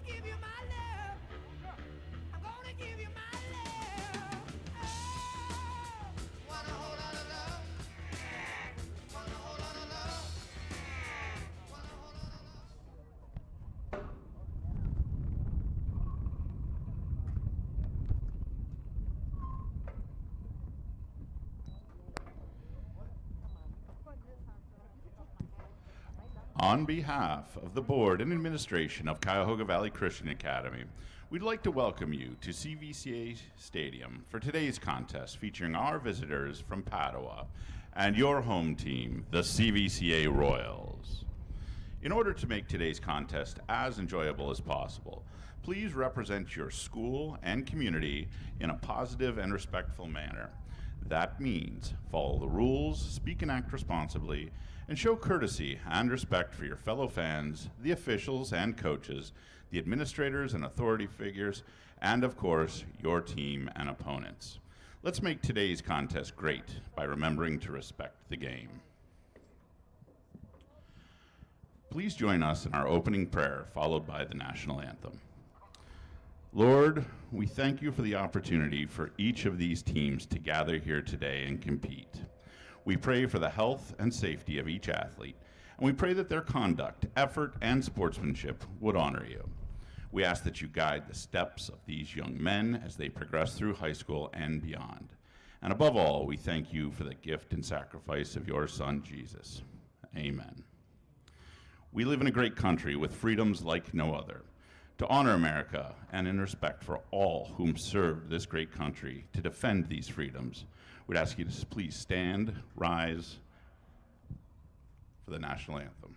give you my love. I'm gonna give you my love. Oh, want a whole lot of love. Want a whole lot of love. Want a whole lot of love. On behalf of the board and administration of Cuyahoga Valley Christian Academy, we'd like to welcome you to CVCA Stadium for today's contest featuring our visitors from Padua and your home team, the CVCA Royals. In order to make today's contest as enjoyable as possible, please represent your school and community in a positive and respectful manner. That means follow the rules, speak and act responsibly, and show courtesy and respect for your fellow fans, the officials and coaches, the administrators and authority figures, and of course, your team and opponents. Let's make today's contest great by remembering to respect the game. Please join us in our opening prayer, followed by the national anthem. Lord, we thank you for the opportunity for each of these teams to gather here today and compete. We pray for the health and safety of each athlete, and we pray that their conduct, effort, and sportsmanship would honor you. We ask that you guide the steps of these young men as they progress through high school and beyond. And above all, we thank you for the gift and sacrifice of your Son, Jesus. Amen. We live in a great country with freedoms like no other. To honor America and in respect for all whom served this great country to defend these freedoms, we'd ask you to please stand, rise for the national anthem.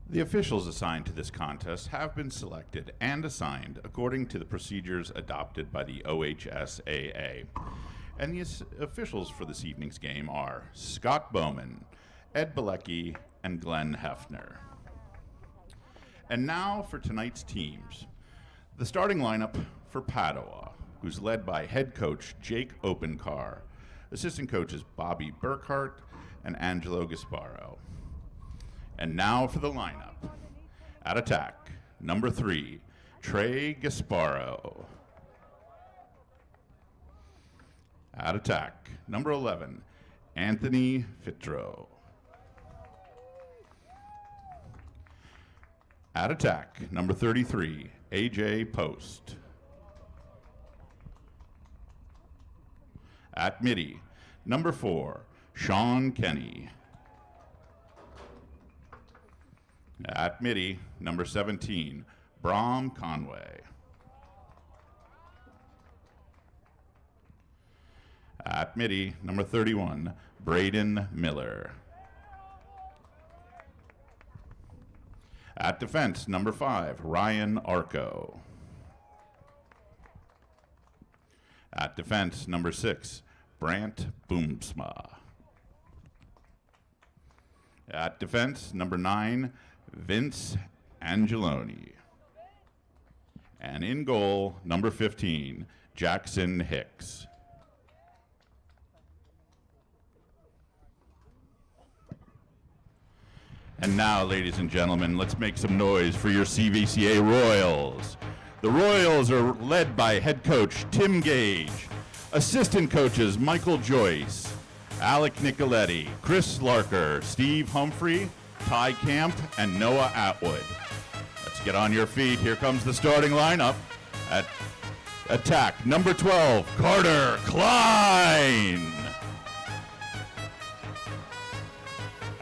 The officials assigned to this contest have been selected and assigned according to the procedures adopted by the OHSAA. And the officials for this evening's game are Scott Bowman, Ed Bilecki, and Glenn Hefner. And now for tonight's teams. The starting lineup for Padua, who's led by head coach Jake Openkar, assistant coaches Bobby Burkhart and Angelo Gasparo. And now for the lineup. At attack, number 3, Trey Gasparo. At attack, number 11, Anthony Fitro. At attack, number 33, AJ Post. At midi, number 4, Sean Kenny. At midi, number 17, Brom Conway. At midi, number 31, Braden Miller. At defense, number 5, Ryan Arco. At defense, number 6, Brant Boomsma. At defense, number 9, Vince Angeloni. And in goal, number 15, Jackson Hicks. And now, ladies and gentlemen, let's make some noise for your CVCA Royals. The Royals are led by head coach Tim Gage, assistant coaches Michael Joyce, Alec Nicoletti, Chris Larker, Steve Humphrey, Ty Camp, and Noah Atwood. Let's get on your feet. Here comes the starting lineup. At attack, number 12, Carter Klein.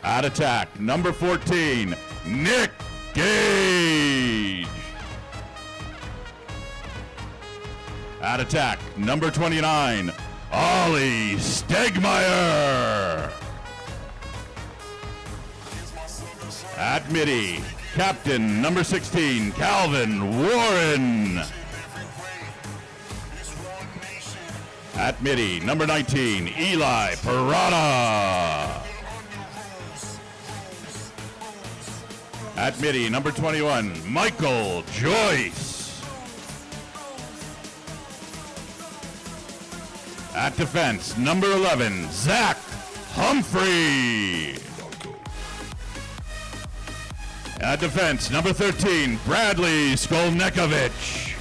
At attack, number 14, Nick Gage. At attack, number 29, Ollie Stegmeyer. At midi, captain number 16, Calvin Warren. At midi, number 19, Eli Parada. At midi, number 21, Michael Joyce. At defense, number 11, Zach Humphrey. At defense, number 13, Bradley Skolnekovich.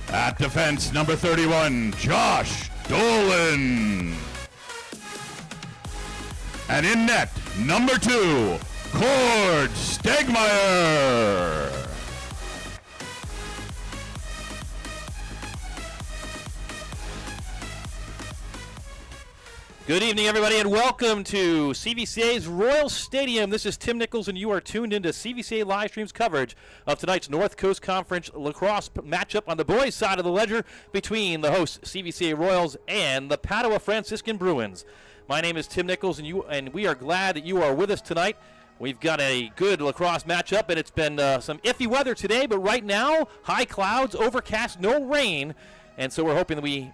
At defense, number 31, Josh Dolan. And in net, number 2, Cord Stegmeyer. Good evening, everybody, and welcome to CVCA's Royal Stadium. This is Tim Nichols, and you are tuned into CVCA Livestream's coverage of tonight's North Coast Conference lacrosse matchup on the boys' side of the ledger between the hosts CVCA Royals and the Padua Franciscan Bruins. My name is Tim Nichols, and we are glad that you are with us tonight. We've got a good lacrosse matchup, and it's been some iffy weather today, but right now, high clouds, overcast, no rain, and so we're hoping that we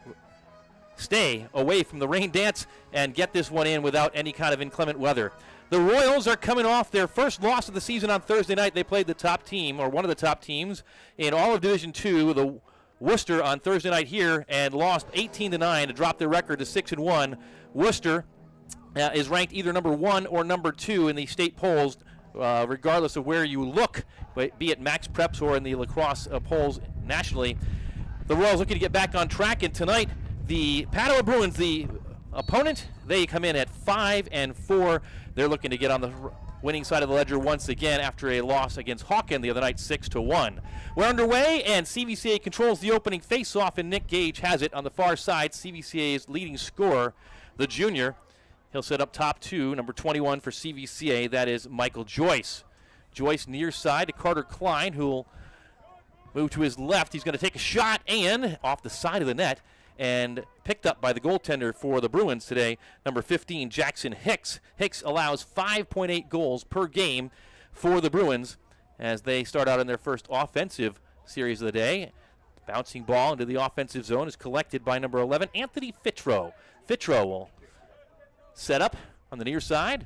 stay away from the rain dance and get this one in without any kind of inclement weather. The Royals are coming off their first loss of the season on Thursday night. They played the top team, or one of the top teams, in all of Division II, the Worcester, on Thursday night here, and lost 18-9 to drop their record to 6-1. Worcester is ranked either number 1 or number 2 in the state polls, regardless of where you look, be it Max Preps or in the lacrosse polls nationally. The Royals looking to get back on track, and tonight the Padua Bruins, the opponent, they come in at 5-4. They're looking to get on the winning side of the ledger once again after a loss against Hawken the other night, 6-1. We're underway, and CVCA controls the opening face-off, and Nick Gage has it on the far side. CVCA's leading scorer, the junior. He'll set up top 2, number 21 for CVCA. That is Michael Joyce. Joyce near side to Carter Klein, who will move to his left. He's going to take a shot and off the side of the net, and picked up by the goaltender for the Bruins today, number 15, Jackson Hicks. Hicks allows 5.8 goals per game for the Bruins as they start out in their first offensive series of the day. Bouncing ball into the offensive zone is collected by number 11, Anthony Fitro. Fitro will set up on the near side.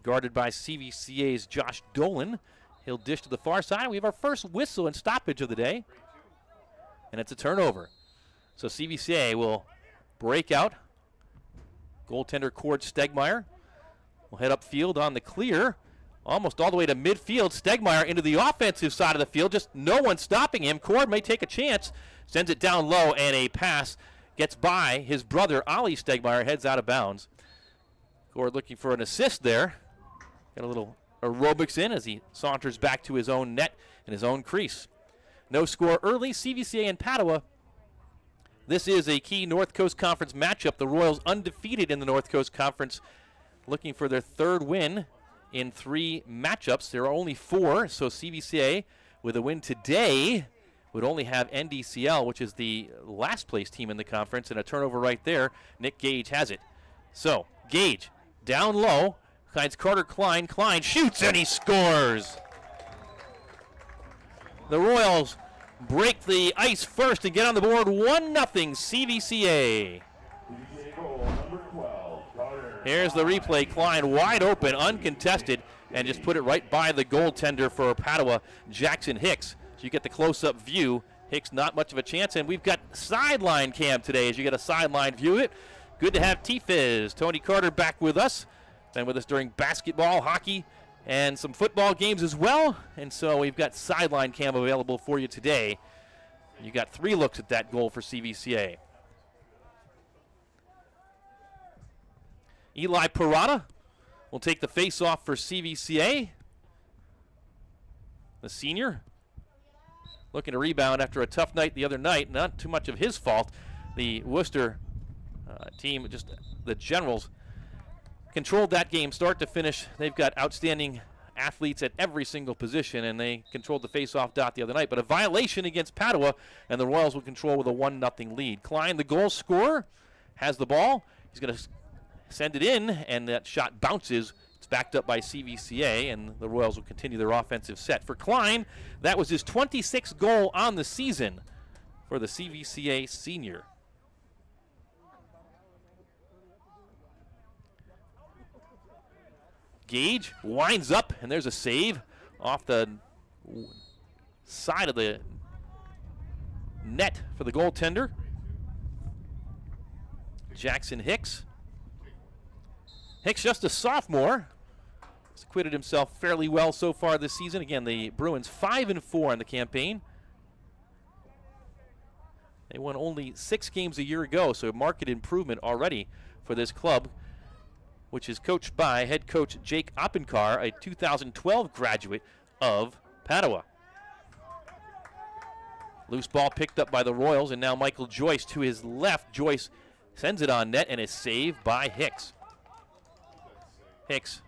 Guarded by CVCA's Josh Dolan. He'll dish to the far side. We have our first whistle and stoppage of the day, and it's a turnover. So CVCA will break out. Goaltender Cord Stegmeyer will head upfield on the clear, almost all the way to midfield. Stegmeyer into the offensive side of the field, just no one stopping him. Cord may take a chance, sends it down low, and a pass gets by his brother, Ollie Stegmeyer, heads out of bounds. Cord looking for an assist there. Got a little aerobics in as he saunters back to his own net and his own crease. No score early. CVCA and Padua. This is a key North Coast Conference matchup. The Royals undefeated in the North Coast Conference, looking for their third win in 3 matchups. There are only 4, so CVCA, with a win today, would only have NDCL, which is the last place team in the conference, and a turnover right there. Nick Gage has it. So, Gage down low. Finds Carter Klein. Klein shoots and he scores. The Royals break the ice first and get on the board 1-0 CVCA. Here's the replay. Klein wide open, uncontested, and just put it right by the goaltender for Padua, Jackson Hicks. So you get the close-up view. Hicks not much of a chance, and we've got sideline cam today as you get a sideline view of it. Good to have T-Fizz, Tony Carter, back with us. Been with us during basketball, hockey, and some football games as well. And so we've got sideline cam available for you today. You got 3 looks at that goal for CVCA. Eli Parada will take the face-off for CVCA. The senior looking to rebound after a tough night the other night. Not too much of his fault. The Worcester team, just the Generals, controlled that game start to finish. They've got outstanding athletes at every single position, and they controlled the face-off dot the other night. But a violation against Padua, and the Royals will control with a 1-0 lead. Klein, the goal scorer, has the ball. He's going to send it in, and that shot bounces. It's backed up by CVCA, and the Royals will continue their offensive set. For Klein, that was his 26th goal on the season for the CVCA senior. Gage winds up, and there's a save off the side of the net for the goaltender. Jackson Hicks. Hicks, just a sophomore, has acquitted himself fairly well so far this season. Again, the Bruins 5-4 in the campaign. They won only 6 games a year ago, so a marked improvement already for this club, which is coached by head coach Jake Oppenkar, a 2012 graduate of Padua. Loose ball picked up by the Royals, and now Michael Joyce to his left. Joyce sends it on net and is saved by Hicks. Hicks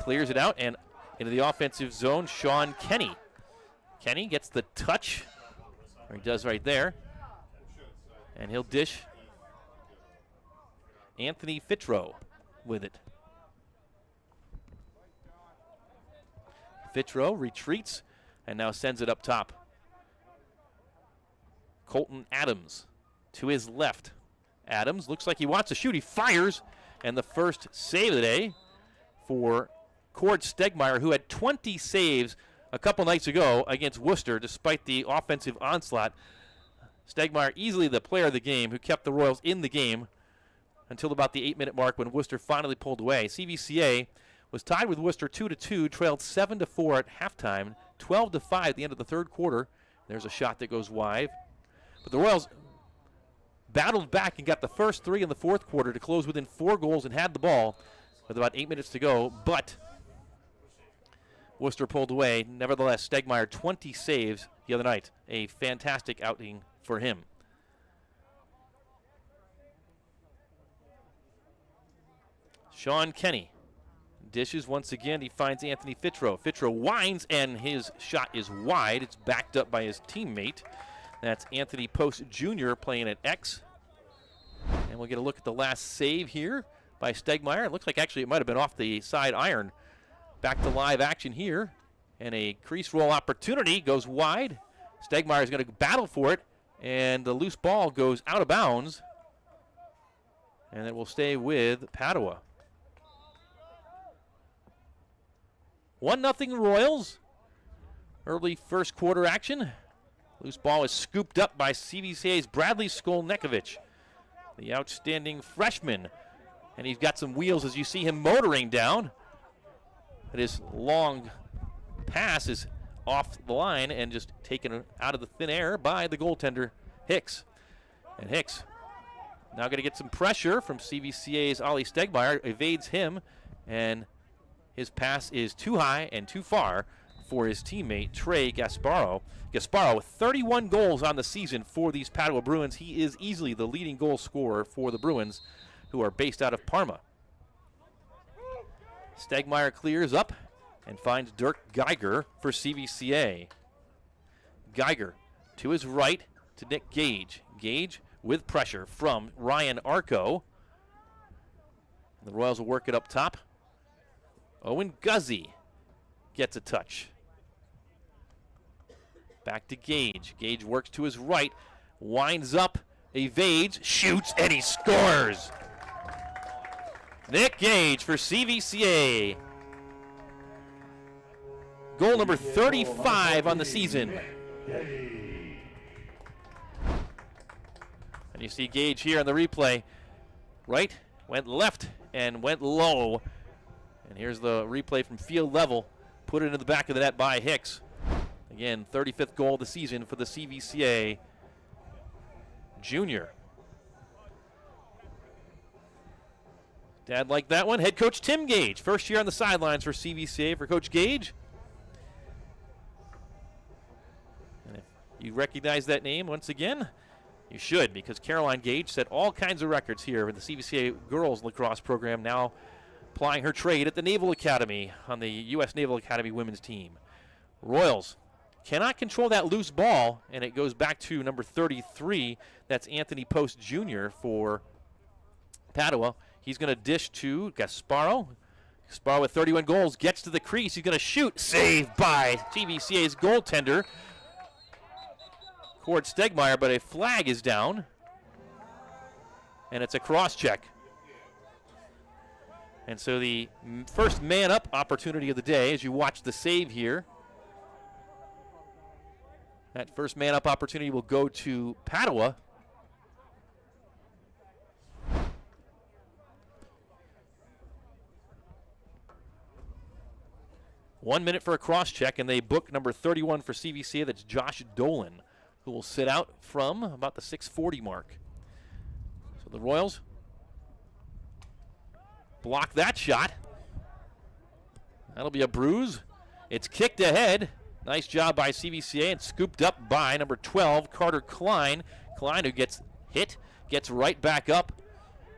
clears it out and into the offensive zone, Sean Kenny. Kenny gets the touch, or he does right there, and he'll dish Anthony Fitro with it. Fitro retreats and now sends it up top. Colton Adams to his left. Adams looks like he wants to shoot. He fires, and the first save of the day for Cord Stegmeyer, who had 20 saves a couple nights ago against Worcester despite the offensive onslaught. Stegmeyer easily the player of the game, who kept the Royals in the game until about the 8-minute mark when Worcester finally pulled away. CVCA was tied with Worcester 2-2, trailed 7-4 at halftime, 12-5 at the end of the third quarter. There's a shot that goes wide. But the Royals battled back and got the first 3 in the fourth quarter to close within 4 goals and had the ball with about 8 minutes to go. But Worcester pulled away. Nevertheless, Stegmeyer 20 saves the other night. A fantastic outing for him. Sean Kenny dishes once again. He finds Anthony Fitro. Fitro winds, and his shot is wide. It's backed up by his teammate. That's Anthony Post Jr. playing at X. And we'll get a look at the last save here by Stegmeyer. It looks like actually it might have been off the side iron. Back to live action here. And a crease roll opportunity goes wide. Stegmeyer is going to battle for it. And the loose ball goes out of bounds. And it will stay with Padua. 1-0 Royals. Early first quarter action. Loose ball is scooped up by CVCA's Bradley Skolnekovic, the outstanding freshman. And he's got some wheels as you see him motoring down. But his long pass is off the line and just taken out of the thin air by the goaltender, Hicks. And Hicks now going to get some pressure from CVCA's Ollie Stegmeyer, evades him, and his pass is too high and too far for his teammate, Trey Gasparo. Gasparo with 31 goals on the season for these Padua Bruins. He is easily the leading goal scorer for the Bruins, who are based out of Parma. Stegmeyer clears up and finds Dirk Geiger for CVCA. Geiger to his right to Nick Gage. Gage with pressure from Ryan Arco. The Royals will work it up top. Owen Guzzi gets a touch. Back to Gage. Gage works to his right, winds up, evades, shoots, and he scores. Nick Gage for CVCA. Goal number 35 on the season. And you see Gage here on the replay. Right, went left, and went low. And here's the replay from field level. Put it into the back of the net by Hicks. Again, 35th goal of the season for the CVCA junior. Dad liked that one. Head coach Tim Gage. First year on the sidelines for CVCA for Coach Gage. And if you recognize that name once again, you should, because Caroline Gage set all kinds of records here in the CVCA girls lacrosse program, now applying her trade at the Naval Academy on the U.S. Naval Academy women's team. Royals cannot control that loose ball, and it goes back to number 33. That's Anthony Post Jr. for Padua. He's going to dish to Gasparo. Gasparo with 31 goals gets to the crease. He's going to shoot. Saved by CVCA's goaltender, Cord Stegmeyer, but a flag is down, and it's a cross-check. And so the first man-up opportunity of the day, as you watch the save here, that first man-up opportunity will go to Padua. One minute for a cross-check, and they book number 31 for CVCA. That's Josh Dolan, who will sit out from about the 6:40 mark. So the Royals block that shot. That'll be a bruise. It's kicked ahead. Nice job by CVCA and scooped up by number 12, Carter Klein. Klein, who gets hit, gets right back up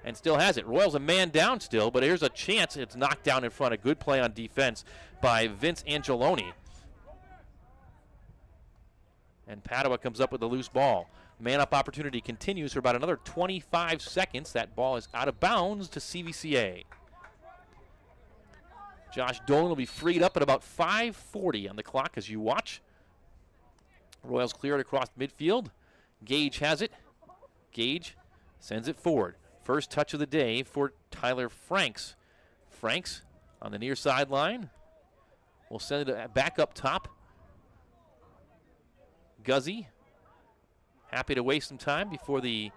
and still has it. Royals a man down still, but here's a chance. It's knocked down in front. A good play on defense by Vince Angeloni. And Padua comes up with the loose ball. Man-up opportunity continues for about another 25 seconds. That ball is out of bounds to CVCA. Josh Dolan will be freed up at about 5:40 on the clock as you watch. Royals clear it across midfield. Gage has it. Gage sends it forward. First touch of the day for Tyler Franks. Franks on the near sideline. We'll send it back up top. Guzzi, happy to waste some time before the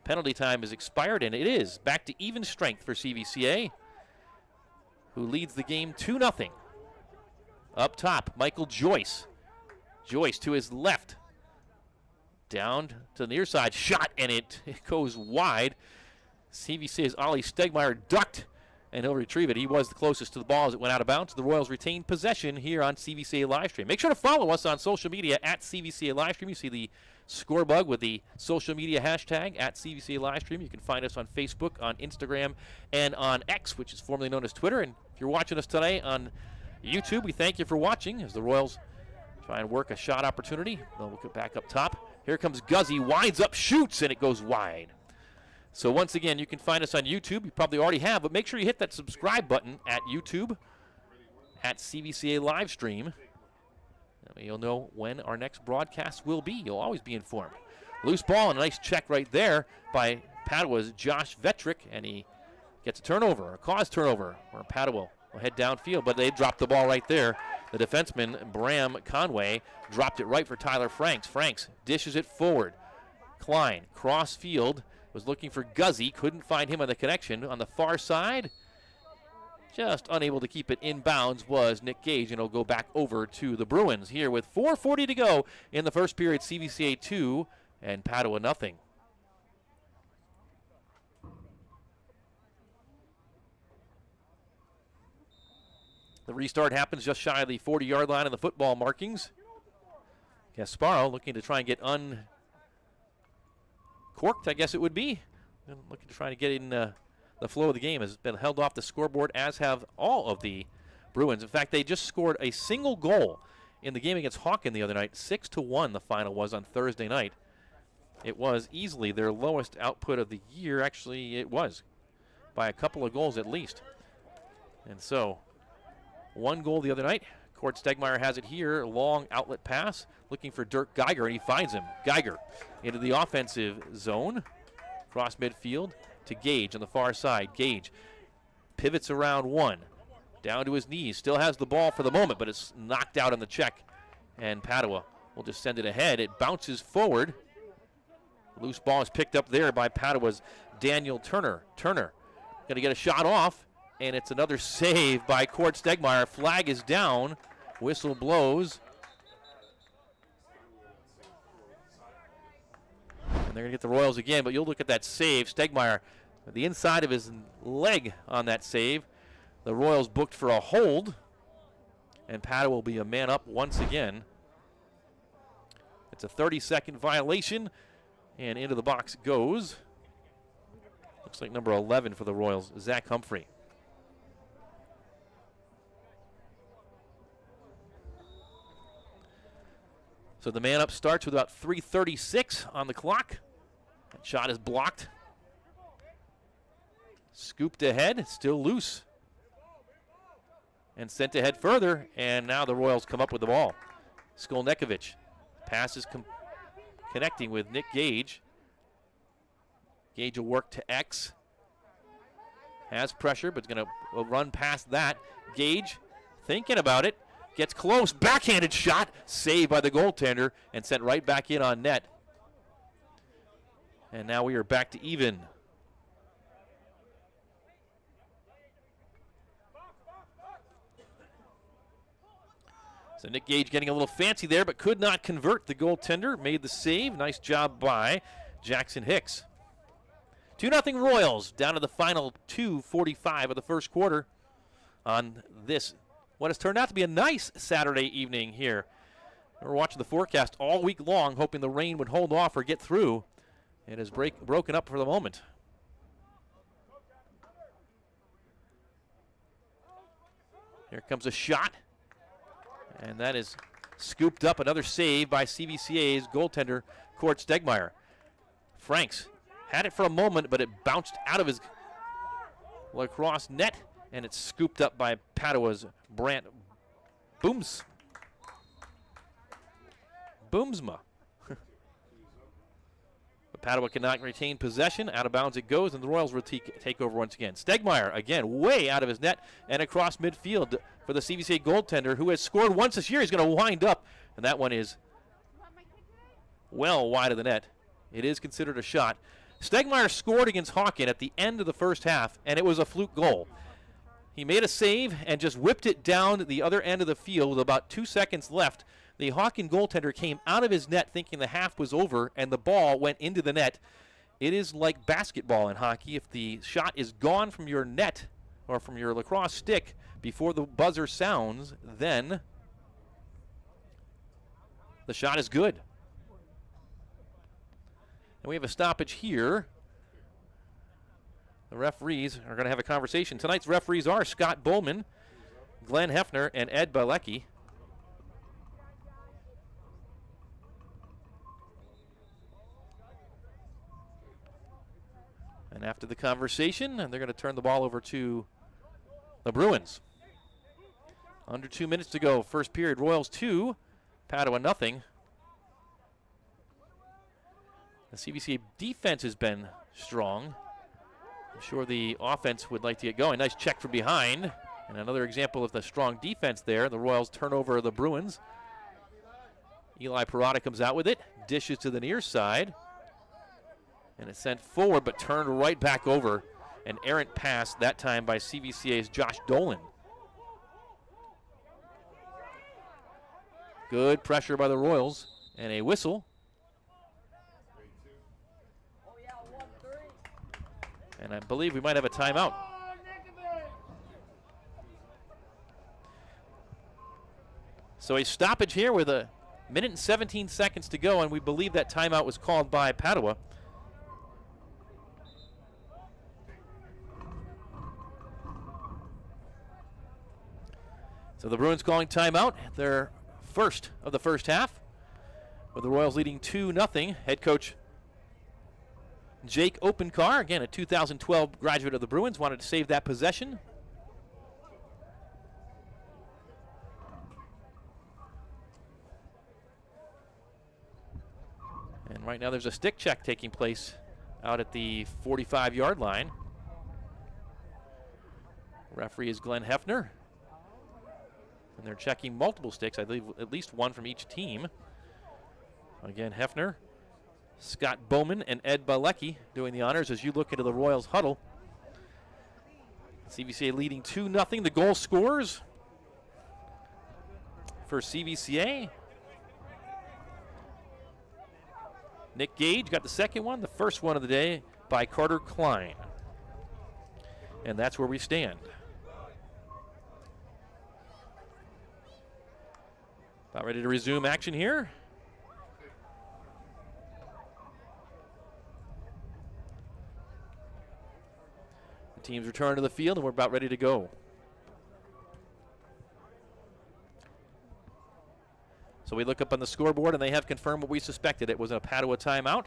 penalty time is expired, and it is. Back to even strength for CVCA, who leads the game 2-0. Up top, Michael Joyce. Joyce to his left. Down to the near side, shot, and it goes wide. CVCA's Ollie Stegmeyer ducked, and he'll retrieve it. He was the closest to the ball as it went out of bounds. The Royals retain possession here on CVCA Livestream. Make sure to follow us on social media at CVCA Livestream. You see the score bug with the social media hashtag at CVCA Livestream. You can find us on Facebook, on Instagram, and on X, which is formerly known as Twitter. And if you're watching us today on YouTube, we thank you for watching as the Royals try and work a shot opportunity. They'll look it back up top. Here comes Guzzi, winds up, shoots, and it goes wide. So once again, you can find us on YouTube. You probably already have, but make sure you hit that subscribe button at YouTube, at CVCA Livestream. You'll know when our next broadcast will be. You'll always be informed. Loose ball and a nice check right there by Padua's Josh Vetrick, and he gets a turnover, a cause turnover, where Padua will head downfield, but they dropped the ball right there. The defenseman, Bram Conway, dropped it right for Tyler Franks. Franks dishes it forward. Klein, cross field, was looking for Guzzi, couldn't find him on the connection. On the far side, just unable to keep it in bounds was Nick Gage, and it'll go back over to the Bruins here with 4:40 to go in the first period. CVCA 2 and Padua nothing. The restart happens just shy of the 40-yard line of the football markings. Gasparo looking to try and get uncorked, I guess it would be. Looking to try to get in the flow of the game. Has been held off the scoreboard, as have all of the Bruins. In fact, they just scored a single goal in the game against Hawken the other night. 6-1 the final was on Thursday night. It was easily their lowest output of the year. Actually, it was by a couple of goals at least. And so, one goal the other night. Cord Stegmeyer has it here. Long outlet pass. Looking for Dirk Geiger, and he finds him. Geiger into the offensive zone. Cross midfield to Gage on the far side. Gage pivots around one. down to his knees. Still has the ball for the moment, but it's knocked out on the check. And Padua will just send it ahead. It bounces forward. Loose ball is picked up there by Padua's Daniel Turner. Turner going to get a shot off, and it's another save by Court Stegmeyer. Flag is down. Whistle blows. And they're going to get the Royals again, but you'll look at that save. Stegmeyer, the inside of his leg on that save. The Royals booked for a hold, and Padua will be a man up once again. It's a 30-second violation, and into the box goes. Looks like number 11 for the Royals, Zach Humphrey. So the man up starts with about 3:36 on the clock. That shot is blocked. Scooped ahead, still loose. And sent ahead further, and now the Royals come up with the ball. Skolnekovic. Pass is connecting with Nick Gage. Gage will work to X. Has pressure, but is going to run past that. Gage thinking about it. Gets close. Backhanded shot. Saved by the goaltender and sent right back in on net. And now we are back to even. So Nick Gage getting a little fancy there, but could not convert. The goaltender made the save. Nice job by Jackson Hicks. 2-0 Royals down to the final 2:45 of the first quarter on this, what has turned out to be a nice Saturday evening here. We're watching the forecast all week long, hoping the rain would hold off or get through. It has broken up for the moment. Here comes a shot. And that is scooped up. Another save by CVCA's goaltender, Court Stegmeyer. Franks had it for a moment, but it bounced out of his Lacrosse net, and it's scooped up by Padua's Brant Boomsma. But Padua cannot retain possession. Out of bounds it goes, and the Royals will take over once again. Stegmeyer, again, way out of his net and across midfield for the CVCA goaltender, who has scored once this year. He's going to wind up, and that one is well wide of the net. It is considered a shot. Stegmeyer scored against Hawken at the end of the first half, and it was a fluke goal. He made a save and just whipped it down the other end of the field with about 2 seconds left. The Hawken goaltender came out of his net thinking the half was over, and the ball went into the net. It is like basketball in hockey. If the shot is gone from your net or from your lacrosse stick before the buzzer sounds, then the shot is good. And we have a stoppage here. The referees are going to have a conversation. Tonight's referees are Scott Bowman, Glenn Hefner, and Ed Balecki. And after the conversation, they're going to turn the ball over to the Bruins. Under 2 minutes to go. First period, Royals 2, Padua nothing. The CVCA defense has been strong. I'm sure the offense would like to get going. Nice check from behind. And another example of the strong defense there. The Royals turn over the Bruins. Eli Parada comes out with it. Dishes to the near side. And it's sent forward, but turned right back over. An errant pass, that time by CVCA's Josh Dolan. Good pressure by the Royals. And a whistle. And I believe we might have a timeout. So a stoppage here with a minute and 17 seconds to go, and we believe that timeout was called by Padua. So the Bruins calling timeout, their first of the first half, with the Royals leading 2-0. Head coach Jake Openkar, again a 2012 graduate of the Bruins, wanted to save that possession. And right now there's a stick check taking place out at the 45-yard line. Referee is Glenn Hefner. And they're checking multiple sticks, I believe at least one from each team. Again, Hefner, Scott Bowman, and Ed Balecki doing the honors as you look into the Royals huddle. CVCA leading 2-0. The goal scorers for CVCA. Nick Gage got the second one, the first one of the day by Carter Klein. And that's where we stand. About ready to resume action here. The teams return to the field, and we're about ready to go. So we look up on the scoreboard, and they have confirmed what we suspected. It was a Padua timeout.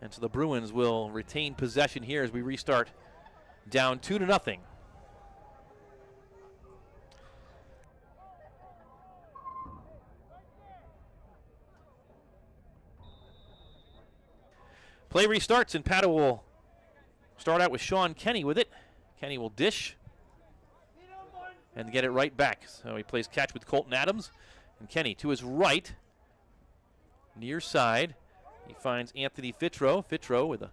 And so the Bruins will retain possession here as we restart down 2-0. Play restarts, and Padua will start out with Sean Kenny with it. Kenny will dish and get it right back. So he plays catch with Colton Adams. And Kenny to his right, near side. He finds Anthony Fitro. Fitro with a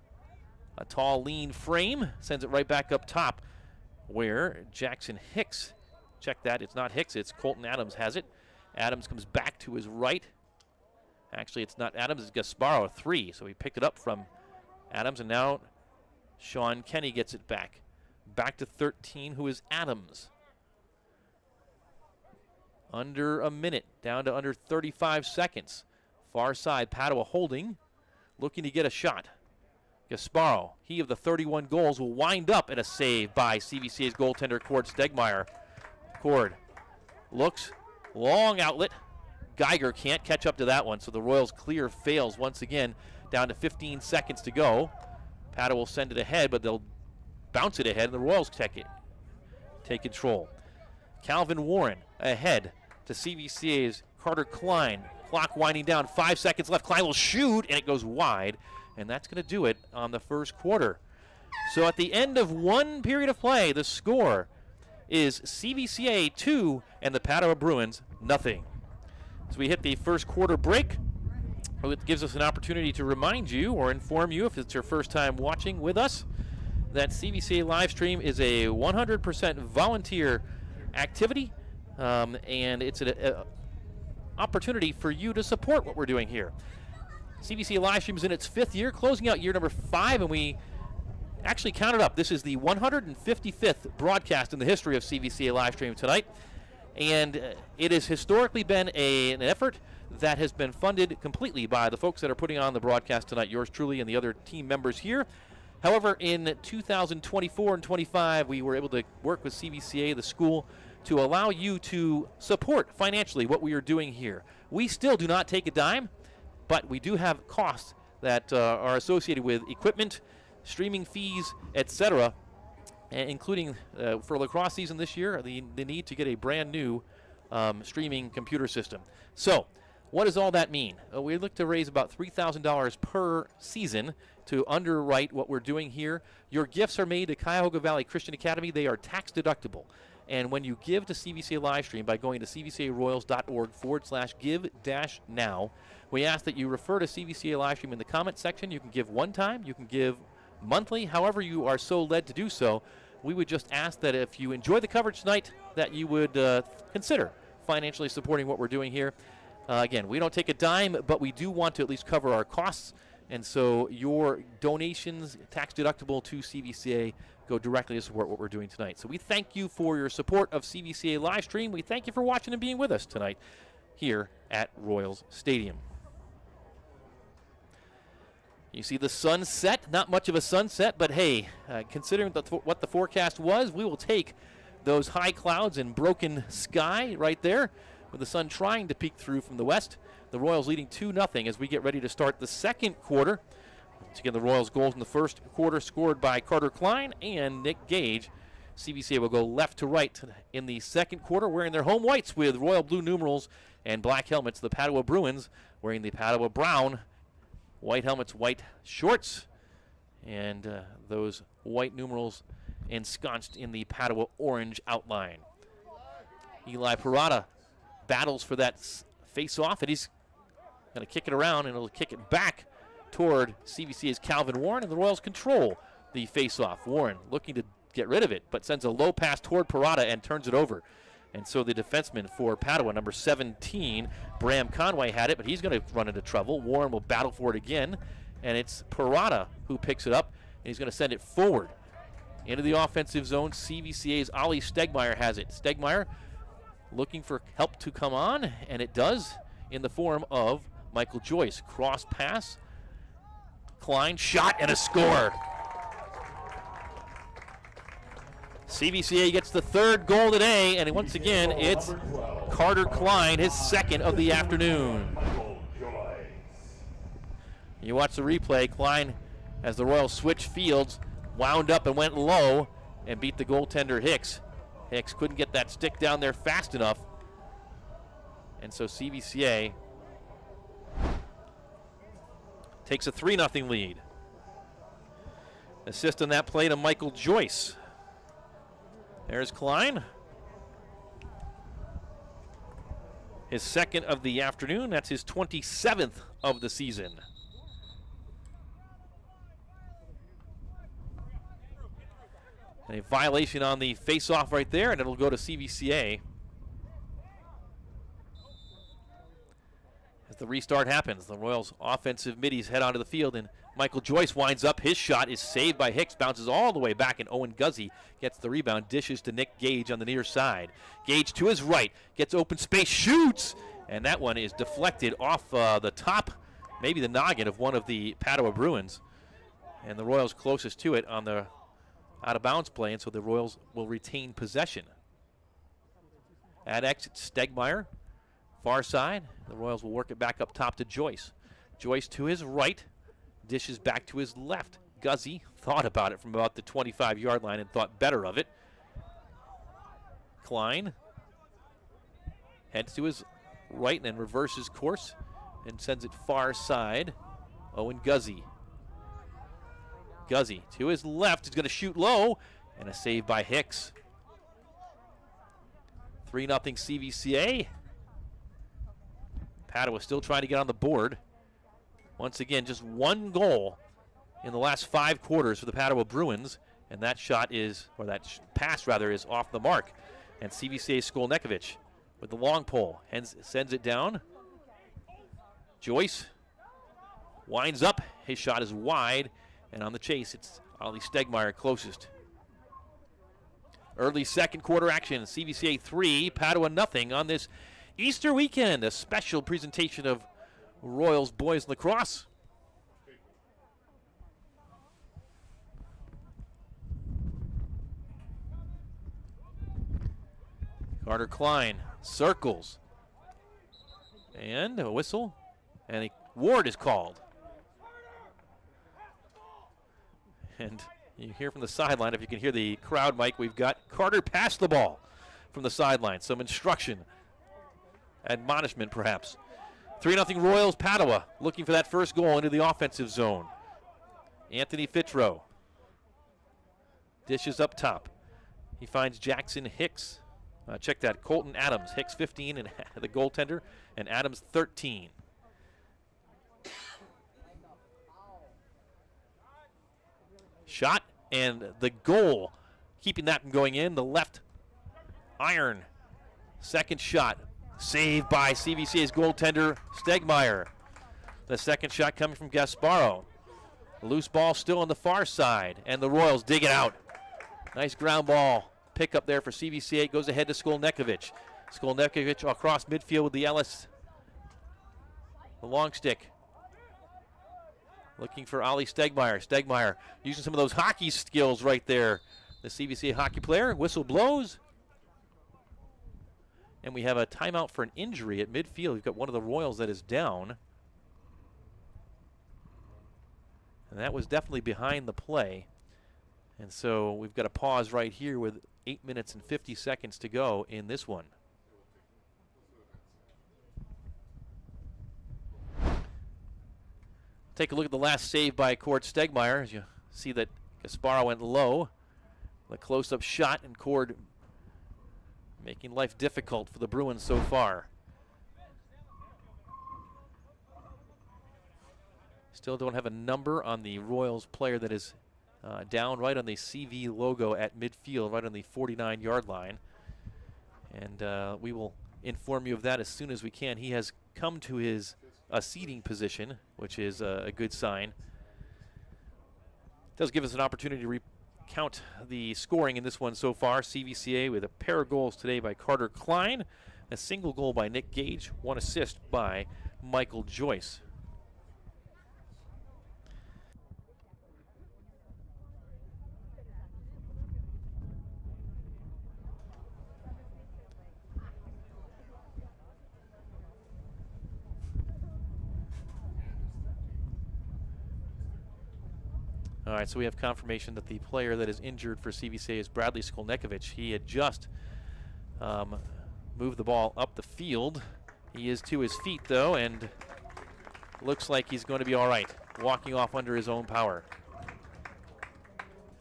tall, lean frame. Sends it right back up top where Jackson Hicks, check that, it's not Hicks, it's Colton Adams has it. Adams comes back to his right. Actually, it's not Adams, it's Gasparo, 3. So he picked it up from Adams, and now Sean Kenny gets it back. Back to 13, who is Adams. Under a minute, down to under 35 seconds. Far side, Padua holding, looking to get a shot. Gasparo, he of the 31 goals, will wind up at a save by CVCA's goaltender, Cord Stegmeyer. Cord looks, long outlet. Geiger can't catch up to that one, so the Royals clear fails once again, down to 15 seconds to go. Padua will send it ahead, but they'll bounce it ahead, and the Royals take control. Calvin Warren ahead to CVCA's Carter Klein. Clock winding down, 5 seconds left. Klein will shoot, and it goes wide, and that's going to do it on the first quarter. So at the end of one period of play, the score is CVCA 2 and the Padua Bruins nothing. As we hit the first quarter break, it gives us an opportunity to remind you or inform you, if it's your first time watching with us, that CVCA Livestream is a 100% volunteer activity, and it's an opportunity for you to support what we're doing here. CVCA Livestream is in its 5th year, closing out year number 5, and we actually counted up. This is the 155th broadcast in the history of CVCA Livestream tonight. And it has historically been an effort that has been funded completely by the folks that are putting on the broadcast tonight, yours truly and the other team members here. However, in 2024 and 25, we were able to work with CVCA, the school, to allow you to support financially what we are doing here. We still do not take a dime, but we do have costs that are associated with equipment, streaming fees, etc., including for lacrosse season this year, the need to get a brand new streaming computer system. So what does all that mean? We look to raise about $3,000 per season to underwrite what we're doing here. Your gifts are made to Cuyahoga Valley Christian Academy. They are tax deductible. And when you give to CVCA Livestream by going to cvcaroyals.org/give-now, we ask that you refer to CVCA Livestream in the comment section. You can give one time, you can give monthly, however you are so led to do so. We would just ask that if you enjoy the coverage tonight, that you would consider financially supporting what we're doing here. Again, we don't take a dime, but we do want to at least cover our costs. And so your donations, tax deductible to CVCA, go directly to support what we're doing tonight. So we thank you for your support of CVCA Livestream. We thank you for watching and being with us tonight here at Royals Stadium. You see the sunset, not much of a sunset, but hey, considering what the forecast was, we will take those high clouds and broken sky right there with the sun trying to peek through from the west. The Royals leading 2-0 as we get ready to start the second quarter. Once again, the Royals' goals in the first quarter scored by Carter Klein and Nick Gage. CVCA will go left to right in the second quarter, wearing their home whites with royal blue numerals and black helmets. The Padua Bruins wearing the Padua brown white helmets, white shorts, and those white numerals ensconced in the Padua orange outline. Eli Parada battles for that face-off, and he's going to kick it around, and he'll kick it back toward CVCA's Calvin Warren, and the Royals control the face-off. Warren looking to get rid of it, but sends a low pass toward Parada and turns it over. And so the defenseman for Padua, number 17, Bram Conway, had it, but he's going to run into trouble. Warren will battle for it again, and it's Parada who picks it up, and he's going to send it forward into the offensive zone. CVCA's Ollie Stegmeyer has it. Stegmeyer looking for help to come on, and it does in the form of Michael Joyce. Cross pass, Klein, shot, and a score. CVCA gets the third goal today, and once again, it's Carter Klein, his second of the afternoon. You watch the replay. Klein, as the Royals switch fields, wound up and went low and beat the goaltender Hicks. Hicks couldn't get that stick down there fast enough, and so CVCA takes a 3-0 lead. Assist on that play to Michael Joyce. There's Klein. His second of the afternoon. That's his 27th of the season. And a violation on the face-off right there, and it'll go to CVCA. As the restart happens, the Royals' offensive middies head onto the field, and Michael Joyce winds up. His shot is saved by Hicks, bounces all the way back, and Owen Guzzi gets the rebound, dishes to Nick Gage on the near side. Gage to his right, gets open space, shoots, and that one is deflected off the top, maybe the noggin of one of the Padua Bruins. And the Royals closest to it on the out-of-bounds play, and so the Royals will retain possession. At exit, Stegmeyer, far side. The Royals will work it back up top to Joyce. Joyce to his right, dishes back to his left. Guzzi thought about it from about the 25-yard line and thought better of it. Klein heads to his right and then reverses course and sends it far side. Owen Guzzi. Guzzi to his left is going to shoot low, and a save by Hicks. 3-0 CVCA. Padua still trying to get on the board. Once again, just one goal in the last 5 quarters for the Padua Bruins, and that shot is, or that pass rather, is off the mark. And CVCA Skolnekovic with the long pole sends it down. Joyce winds up. His shot is wide, and on the chase, it's Ollie Stegmeyer closest. Early second quarter action, CVCA 3, Padua nothing on this Easter weekend. A special presentation of Royals boys lacrosse. Carter Klein circles, and a whistle, and a ward is called. And you hear from the sideline, if you can hear the crowd mic, we've got Carter pass the ball from the sideline. Some instruction, admonishment perhaps. 3-0 Royals. Padua looking for that first goal into the offensive zone. Anthony Fitro dishes up top. He finds Jackson Hicks. Check that, Colton Adams. Hicks 15 and the goaltender, and Adams 13. Shot and the goal, keeping that from going in. The left iron. Second shot. Saved by CVCA's goaltender, Stegmeyer. The second shot coming from Gasparo. Loose ball still on the far side, and the Royals dig it out. Nice ground ball pick up there for CVCA. It goes ahead to Skolnekovic. Skolnekovic across midfield with the Ellis. The long stick. Looking for Ollie Stegmeyer. Stegmeyer using some of those hockey skills right there. The CVCA hockey player. Whistle blows. And we have a timeout for an injury at midfield. We've got one of the Royals that is down. And that was definitely behind the play. And so we've got a pause right here with 8 minutes and 50 seconds to go in this one. Take a look at the last save by Cord Stegmeyer. As you see that Gasparo went low. The close-up shot, and Cord making life difficult for the Bruins so far. Still don't have a number on the Royals player that is down right on the CV logo at midfield, right on the 49-yard line. And we will inform you of that as soon as we can. He has come to his seating position, which is a good sign. Does give us an opportunity to recount the scoring in this one so far. CVCA with a pair of goals today by Carter Klein, a single goal by Nick Gage, 1 assist by Michael Joyce. All right, so we have confirmation that the player that is injured for CVCA is Bradley Skolnekovich. He had just moved the ball up the field. He is to his feet, though, and looks like he's going to be all right, walking off under his own power.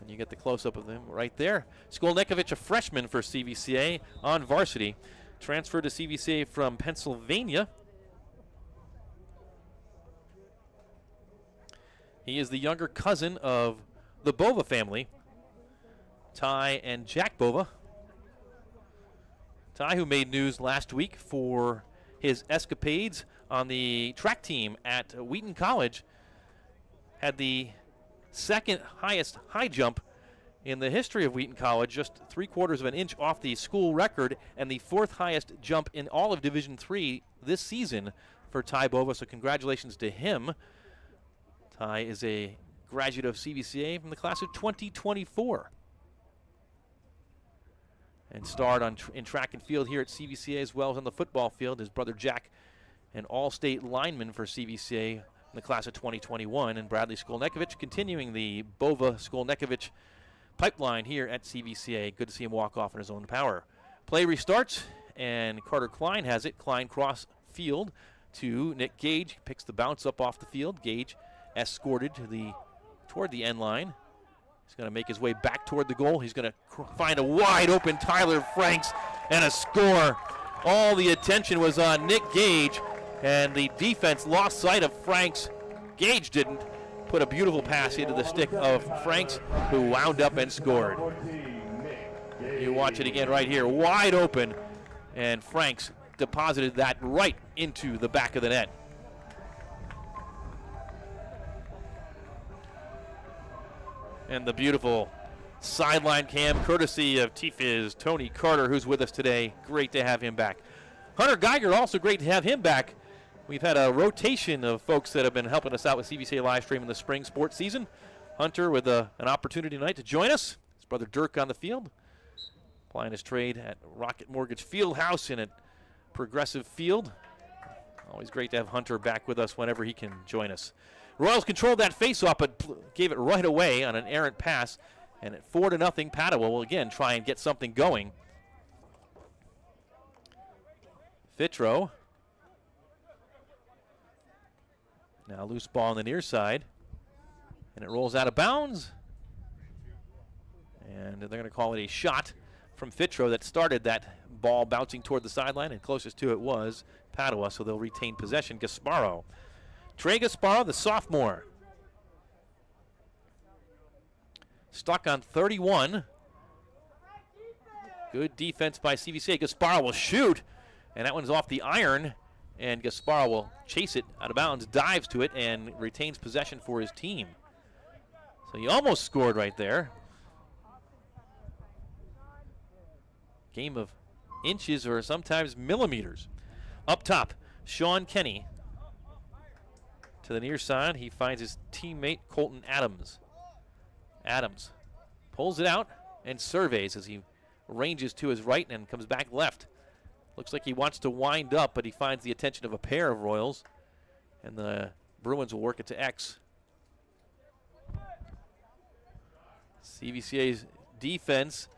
And you get the close-up of him right there. Skolnekovich, a freshman for CVCA on varsity, transferred to CVCA from Pennsylvania. He is the younger cousin of the Bova family, Ty and Jack Bova. Ty, who made news last week for his escapades on the track team at Wheaton College, had the second highest high jump in the history of Wheaton College, just 3/4 of an inch off the school record, and the 4th highest jump in all of Division III this season for Ty Bova. So congratulations to him. Ty is a graduate of CVCA from the class of 2024 and starred in track and field here at CVCA as well as on the football field. His brother Jack, an all-state lineman for CVCA in the class of 2021, and Bradley Skolnekovich continuing the Bova-Skolnekovich pipeline here at CVCA. Good to see him walk off in his own power. Play restarts, and Carter Klein has it. Klein cross field to Nick Gage. Picks the bounce up off the field. Gage escorted toward the end line. He's going to make his way back toward the goal. He's going to find a wide open Tyler Franks and a score. All the attention was on Nick Gage, and the defense lost sight of Franks. Gage didn't. Put a beautiful pass into the stick of Franks, who wound up and scored. You watch it again right here, wide open, and Franks deposited that right into the back of the net. And the beautiful sideline cam, courtesy of T-Fizz, Tony Carter, who's with us today. Great to have him back. Hunter Geiger, also great to have him back. We've had a rotation of folks that have been helping us out with CVCA Livestream in the spring sports season. Hunter with an opportunity tonight to join us. His brother Dirk on the field, applying his trade at Rocket Mortgage Fieldhouse and at Progressive Field. Always great to have Hunter back with us whenever he can join us. Royals controlled that faceoff, but gave it right away on an errant pass. And at 4-0, Padua will again try and get something going. Fitro. Now loose ball on the near side. And it rolls out of bounds. And they're going to call it a shot from Fitro that started that ball bouncing toward the sideline. And closest to it was Padua, so they'll retain possession. Gasparo. Trey Gasparo, the sophomore. Stuck on 31. Good defense by CVCA. Gasparo will shoot, and that one's off the iron, and Gasparo will chase it out of bounds, dives to it, and retains possession for his team. So he almost scored right there. Game of inches or sometimes millimeters. Up top, Sean Kenny. To the near side, he finds his teammate Colton Adams. Adams pulls it out and surveys as he ranges to his right and comes back left. Looks like he wants to wind up, but he finds the attention of a pair of Royals, and the Bruins will work it to X. CVCA's defense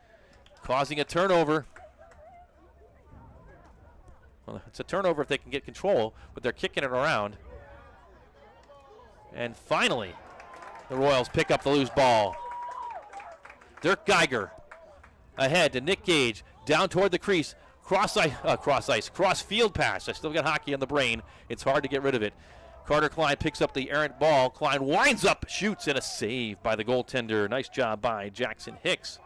causing a turnover. Well, it's a turnover if they can get control, but they're kicking it around. And finally, the Royals pick up the loose ball. Dirk Geiger ahead to Nick Gage. down toward the crease. Cross field pass. I still got hockey on the brain. It's hard to get rid of it. Carter Klein picks up the errant ball. Klein winds up, shoots, and a save by the goaltender. Nice job by Jackson Hicks.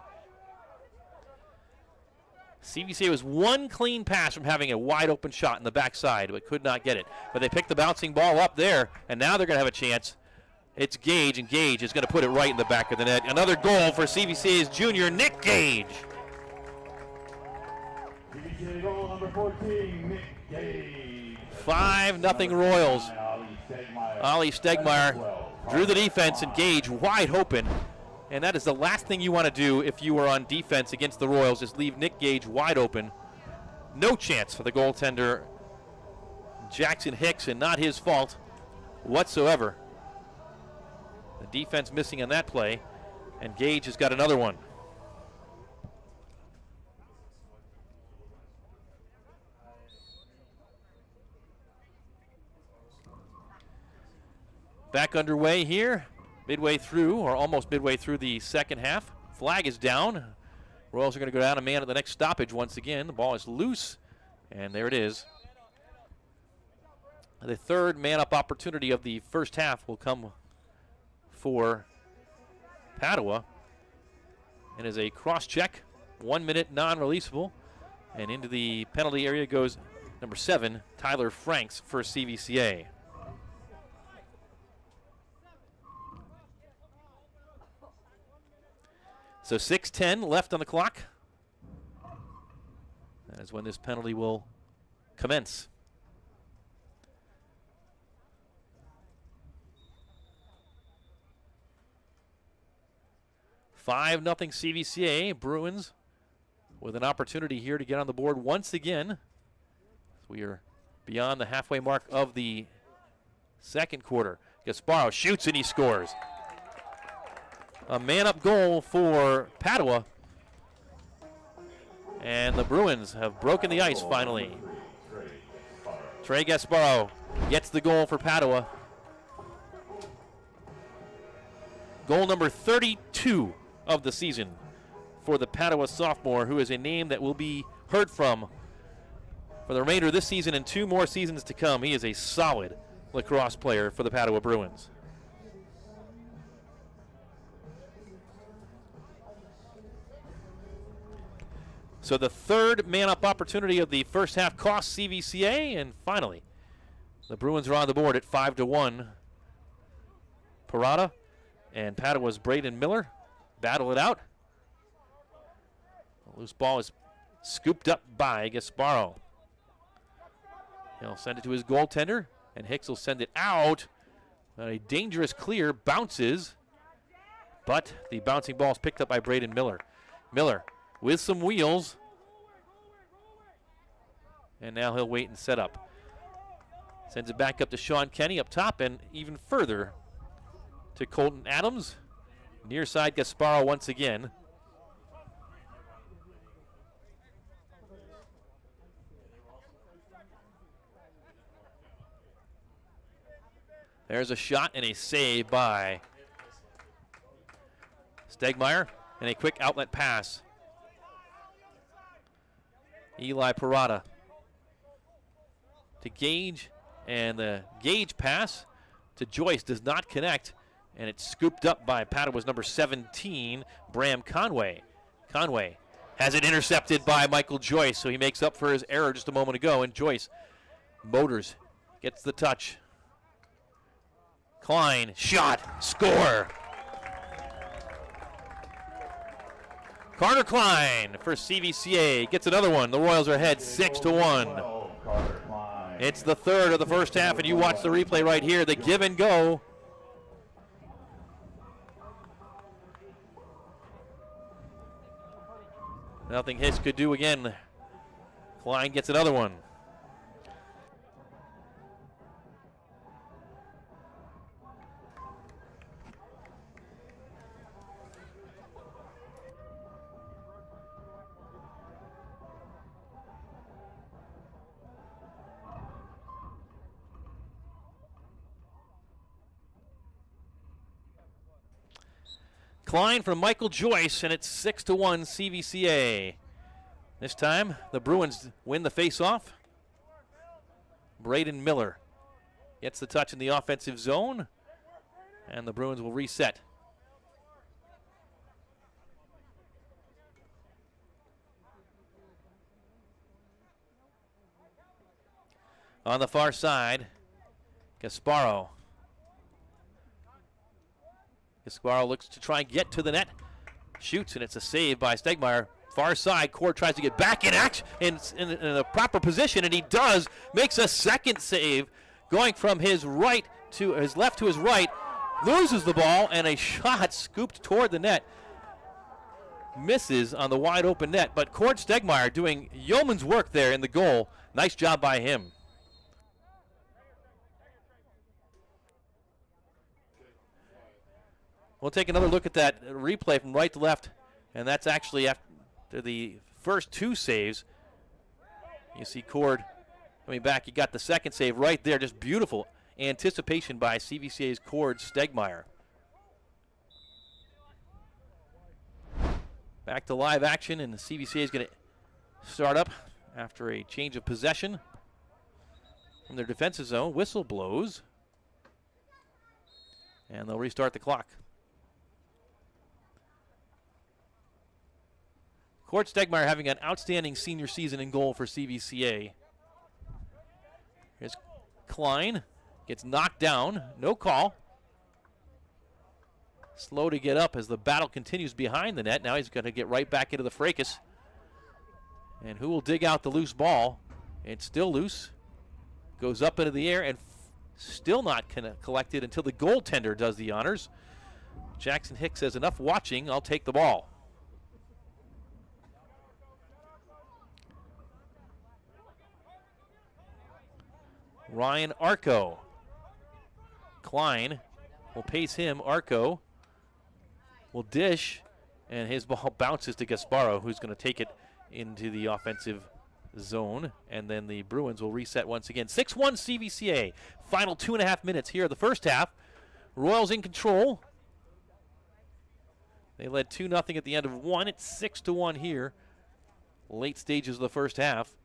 CVCA was one clean pass from having a wide open shot in the backside, but could not get it. But they picked the bouncing ball up there, and now they're going to have a chance. It's Gage, and Gage is going to put it right in the back of the net. Another goal for CVCA's junior, Nick Gage. CVCA goal number 14, Nick Gage. 5-0 Royals. Ollie Stegmeyer drew the defense, and Gage wide open. And that is the last thing you want to do if you are on defense against the Royals, is leave Nick Gage wide open. No chance for the goaltender, Jackson Hicks, and not his fault whatsoever. The defense missing on that play, and Gage has got another one. Back underway here. Midway through, or almost midway through the second half. Flag is down. Royals are going to go down a man at the next stoppage once again. The ball is loose, and there it is. The third man-up opportunity of the first half will come for Padua. And is a cross-check, 1 minute non-releasable. And into the penalty area goes number 7, Tyler Franks for CVCA. So 6:10 left on the clock. That is when this penalty will commence. Five nothing CVCA. Bruins with an opportunity here to get on the board once again. We are beyond the halfway mark of the second quarter. Gasparo shoots and he scores. A man-up goal for Padua. And the Bruins have broken the ice finally. Trey Gasparo gets the goal for Padua. Goal number 32 of the season for the Padua sophomore, who is a name that will be heard from for the remainder of this season and 2 more seasons to come. He is a solid lacrosse player for the Padua Bruins. So the third man-up opportunity of the first half cost CVCA, and finally, the Bruins are on the board at 5-1. Parada and Padua's Braden Miller battle it out. The loose ball is scooped up by Gasparo. He'll send it to his goaltender, and Hicks will send it out. A dangerous clear, bounces, but the bouncing ball is picked up by Braden Miller. Miller with some wheels, and now he'll wait and set up. Sends it back up to Sean Kenny up top, and even further to Colton Adams. Near side Gasparo once again. There's a shot and a save by Stegmeyer, and a quick outlet pass. Eli Parada to Gage, and the Gage pass to Joyce does not connect, and it's scooped up by Padua's number 17, Bram Conway. Conway has it intercepted by Michael Joyce, so he makes up for his error just a moment ago, and Joyce motors, gets the touch. Klein, shot, score. Carter Klein for CVCA gets another one. The Royals are ahead 6-1. It's the third of the first half, and you watch the replay right here, the give and go. Nothing Hicks could do again. Klein gets another one. Klein from Michael Joyce, and it's 6-1 CVCA. This time, the Bruins win the face-off. Braden Miller gets the touch in the offensive zone, and the Bruins will reset. On the far side, Gasparo. Gasparo looks to try and get to the net. Shoots, and it's a save by Stegmeyer. Far side, Cord tries to get back in action in a proper position, and he does. Makes a second save, going from his right to his left to his right. Loses the ball, and a shot scooped toward the net. Misses on the wide open net, but Cord Stegmeyer doing yeoman's work there in the goal. Nice job by him. We'll take another look at that replay from right to left, and that's actually after the first two saves. You see Cord coming back. You got the second save right there. Just beautiful anticipation by CVCA's Cord Stegmeyer. Back to live action, and the CVCA is going to start up after a change of possession from their defensive zone. Whistle blows, and they'll restart the clock. Cord Stegmeyer having an outstanding senior season in goal for CVCA. Here's Klein. Gets knocked down. No call. Slow to get up as the battle continues behind the net. Now he's going to get right back into the fracas. And who will dig out the loose ball? It's still loose. Goes up into the air and still not collected until the goaltender does the honors. Jackson Hicks says, enough watching, I'll take the ball. Ryan Arco. Klein will pace him. Arco will dish, and his ball bounces to Gasparo, who's going to take it into the offensive zone, and then the Bruins will reset once again. 6-1 CVCA. Final 2.5 minutes here of the first half. Royals in control. They led 2-0 at the end of one. It's 6-1 here. Late stages of the first half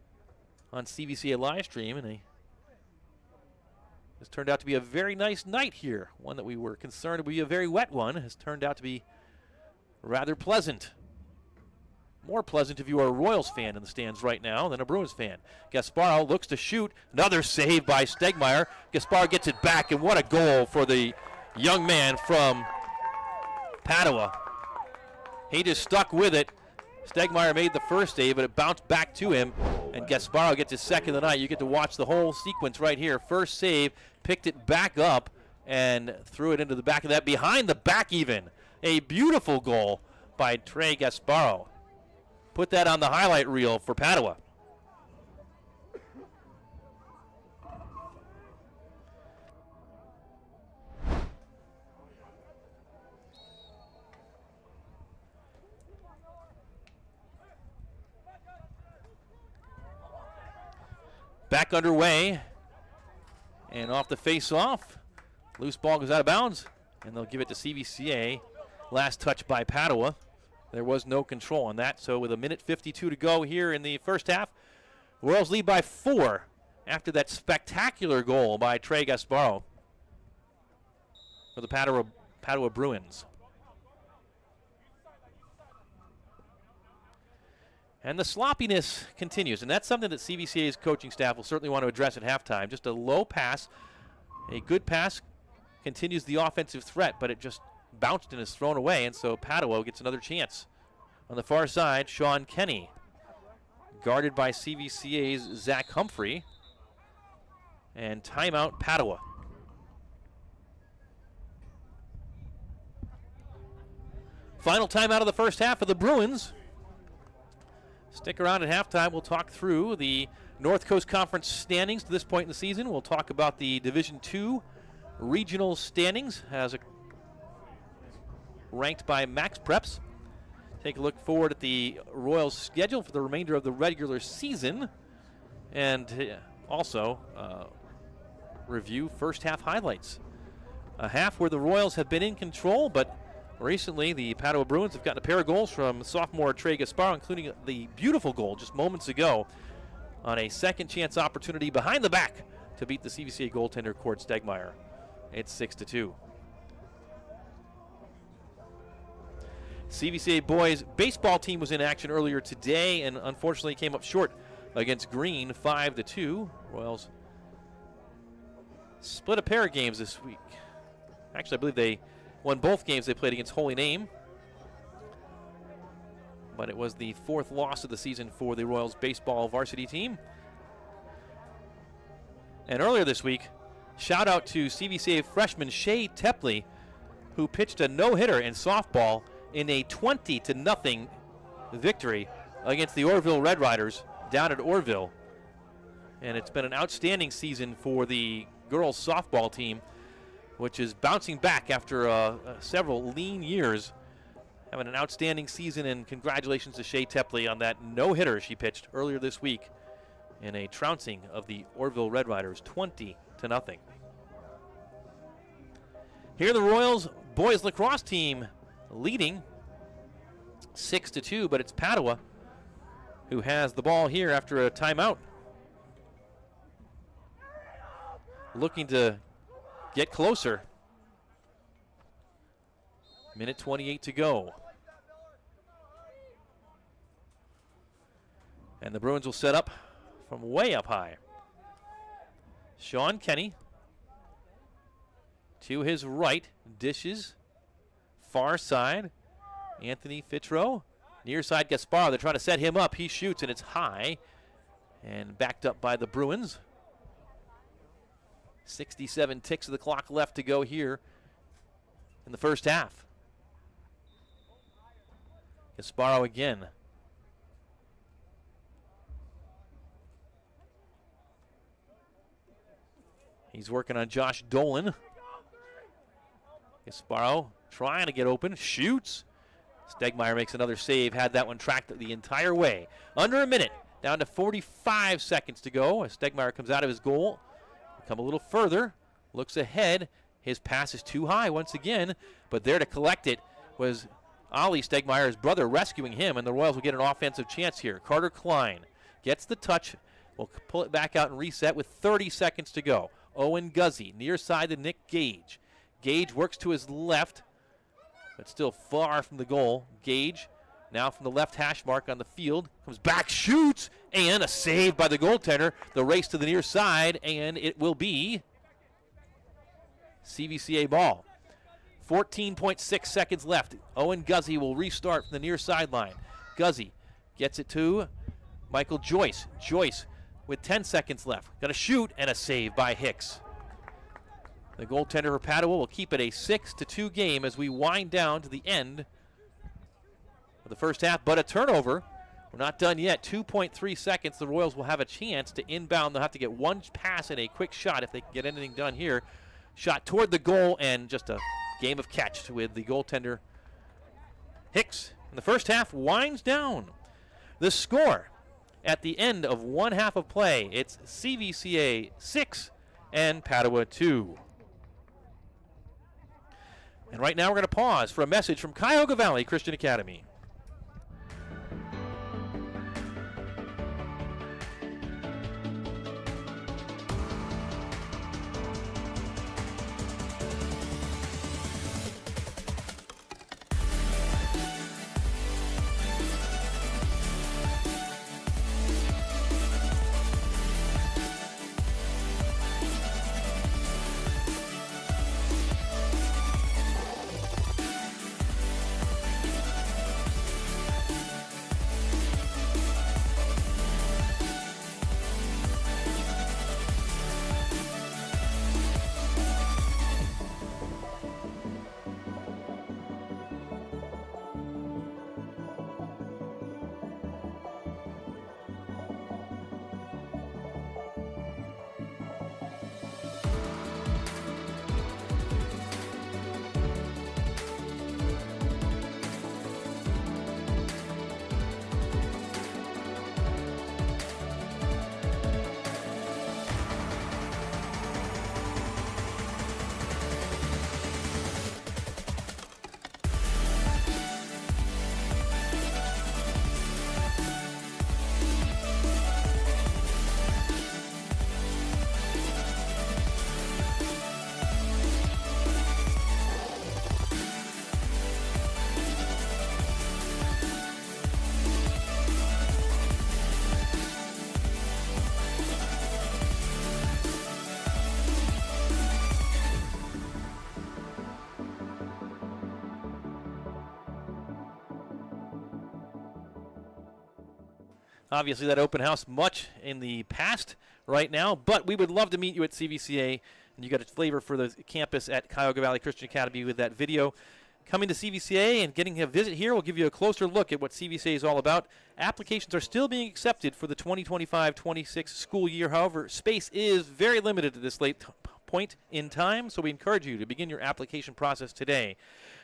on CVCA Livestream, and this turned out to be a very nice night here. One that we were concerned would be a very wet one has turned out to be rather pleasant. More pleasant if you are a Royals fan in the stands right now than a Bruins fan. Gasparo looks to shoot. Another save by Stegmeyer. Gasparo gets it back, and what a goal for the young man from Padua. He just stuck with it. Stegmeyer made the first save, but it bounced back to him, and Gasparo gets his second of the night. You get to watch the whole sequence right here. First save, picked it back up, and threw it into the back of that, behind the back even. A beautiful goal by Trey Gasparo. Put that on the highlight reel for Padua. Back underway, and off the face-off. Loose ball goes out of bounds, and they'll give it to CVCA. Last touch by Padua. There was no control on that, so with 1:52 to go here in the first half, Royals lead by 4 after that spectacular goal by Trey Gasparo for the Padua Bruins. And the sloppiness continues, and that's something that CVCA's coaching staff will certainly want to address at halftime. Just a low pass, a good pass continues the offensive threat, but it just bounced and is thrown away, and so Padua gets another chance. On the far side, Sean Kenny, guarded by CVCA's Zach Humphrey, and timeout Padua. Final timeout of the first half of the Bruins. Stick around at halftime. We'll talk through the North Coast Conference standings to this point in the season. We'll talk about the Division II regional standings as ranked by Max Preps. Take a look forward at the Royals' schedule for the remainder of the regular season, and also review first half highlights. A half where the Royals have been in control, but Recently, the Padua Bruins have gotten a pair of goals from sophomore Trey Gasparo, including the beautiful goal just moments ago on a second chance opportunity behind the back to beat the CVCA goaltender Cord Stegmeyer. It's 6-2. CVCA boys baseball team was in action earlier today and unfortunately came up short against Green 5-2. Royals split a pair of games this week. Actually, I believe they won both games they played against Holy Name. But it was the fourth loss of the season for the Royals baseball varsity team. And earlier this week, shout out to CVCA freshman Shea Tepley, who pitched a no-hitter in softball in a 20-0 victory against the Orville Red Riders down at Orville. And it's been an outstanding season for the girls softball team, which is bouncing back after several lean years. Having an outstanding season, and congratulations to Shea Tepley on that no-hitter she pitched earlier this week in a trouncing of the Orville Red Riders, 20-0. Here the Royals boys lacrosse team leading 6-2, but it's Padua who has the ball here after a timeout. Looking to get closer. Minute 28 to go. And the Bruins will set up from way up high. Sean Kenny to his right, dishes, far side. Anthony Fitro, near side Gaspar. They're trying to set him up. He shoots, and it's high. And backed up by the Bruins. 67 ticks of the clock left to go here in the first half. Gasparo again. He's working on Josh Dolan. Gasparo trying to get open, shoots. Stegmeyer makes another save, had that one tracked the entire way. Under a minute, down to 45 seconds to go as Stegmeyer comes out of his goal. Come a little further, looks ahead. His pass is too high once again, but there to collect it was Ollie Stegmeyer's brother rescuing him, and the Royals will get an offensive chance here. Carter Klein gets the touch, will pull it back out and reset with 30 seconds to go. Owen Guzzi near side to Nick Gage. Gage works to his left, but still far from the goal. Gage now from the left hash mark on the field, comes back, shoots, and a save by the goaltender. The race to the near side, and it will be CVCA ball. 14.6 seconds left. Owen Guzzi will restart from the near sideline. Guzzi gets it to Michael Joyce. Joyce with 10 seconds left. Got a shoot and a save by Hicks. The goaltender for Padua will keep it a 6-2 game as we wind down to the end of the first half, but a turnover. We're not done yet. 2.3 seconds. The Royals will have a chance to inbound. They'll have to get one pass and a quick shot if they can get anything done here. Shot toward the goal, and just a game of catch with the goaltender Hicks. And the first half winds down. The score at the end of one half of play, it's CVCA 6 and Padua 2. And right now we're going to pause for a message from Cuyahoga Valley Christian Academy. obviously that open house much in the past right now, but we would love to meet you at CVCA, and you got a flavor for the campus at Cuyahoga Valley Christian Academy with that video. Coming to CVCA and getting a visit here will give you a closer look at what CVCA is all about. Applications are still being accepted for the 2025-26 school year. However, space is very limited at this late point in time, so we encourage you to begin your application process today.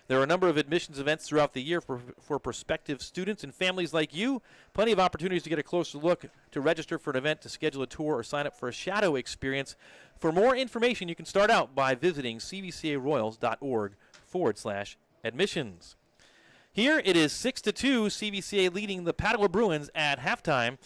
There are a number of admissions events throughout the year for prospective students and families like you. Plenty of opportunities to get a closer look, to register for an event, to schedule a tour, or sign up for a shadow experience. For more information, you can start out by visiting cvcaroyals.org/admissions. Here it is 6-2, CVCA leading the Padua Bruins at halftime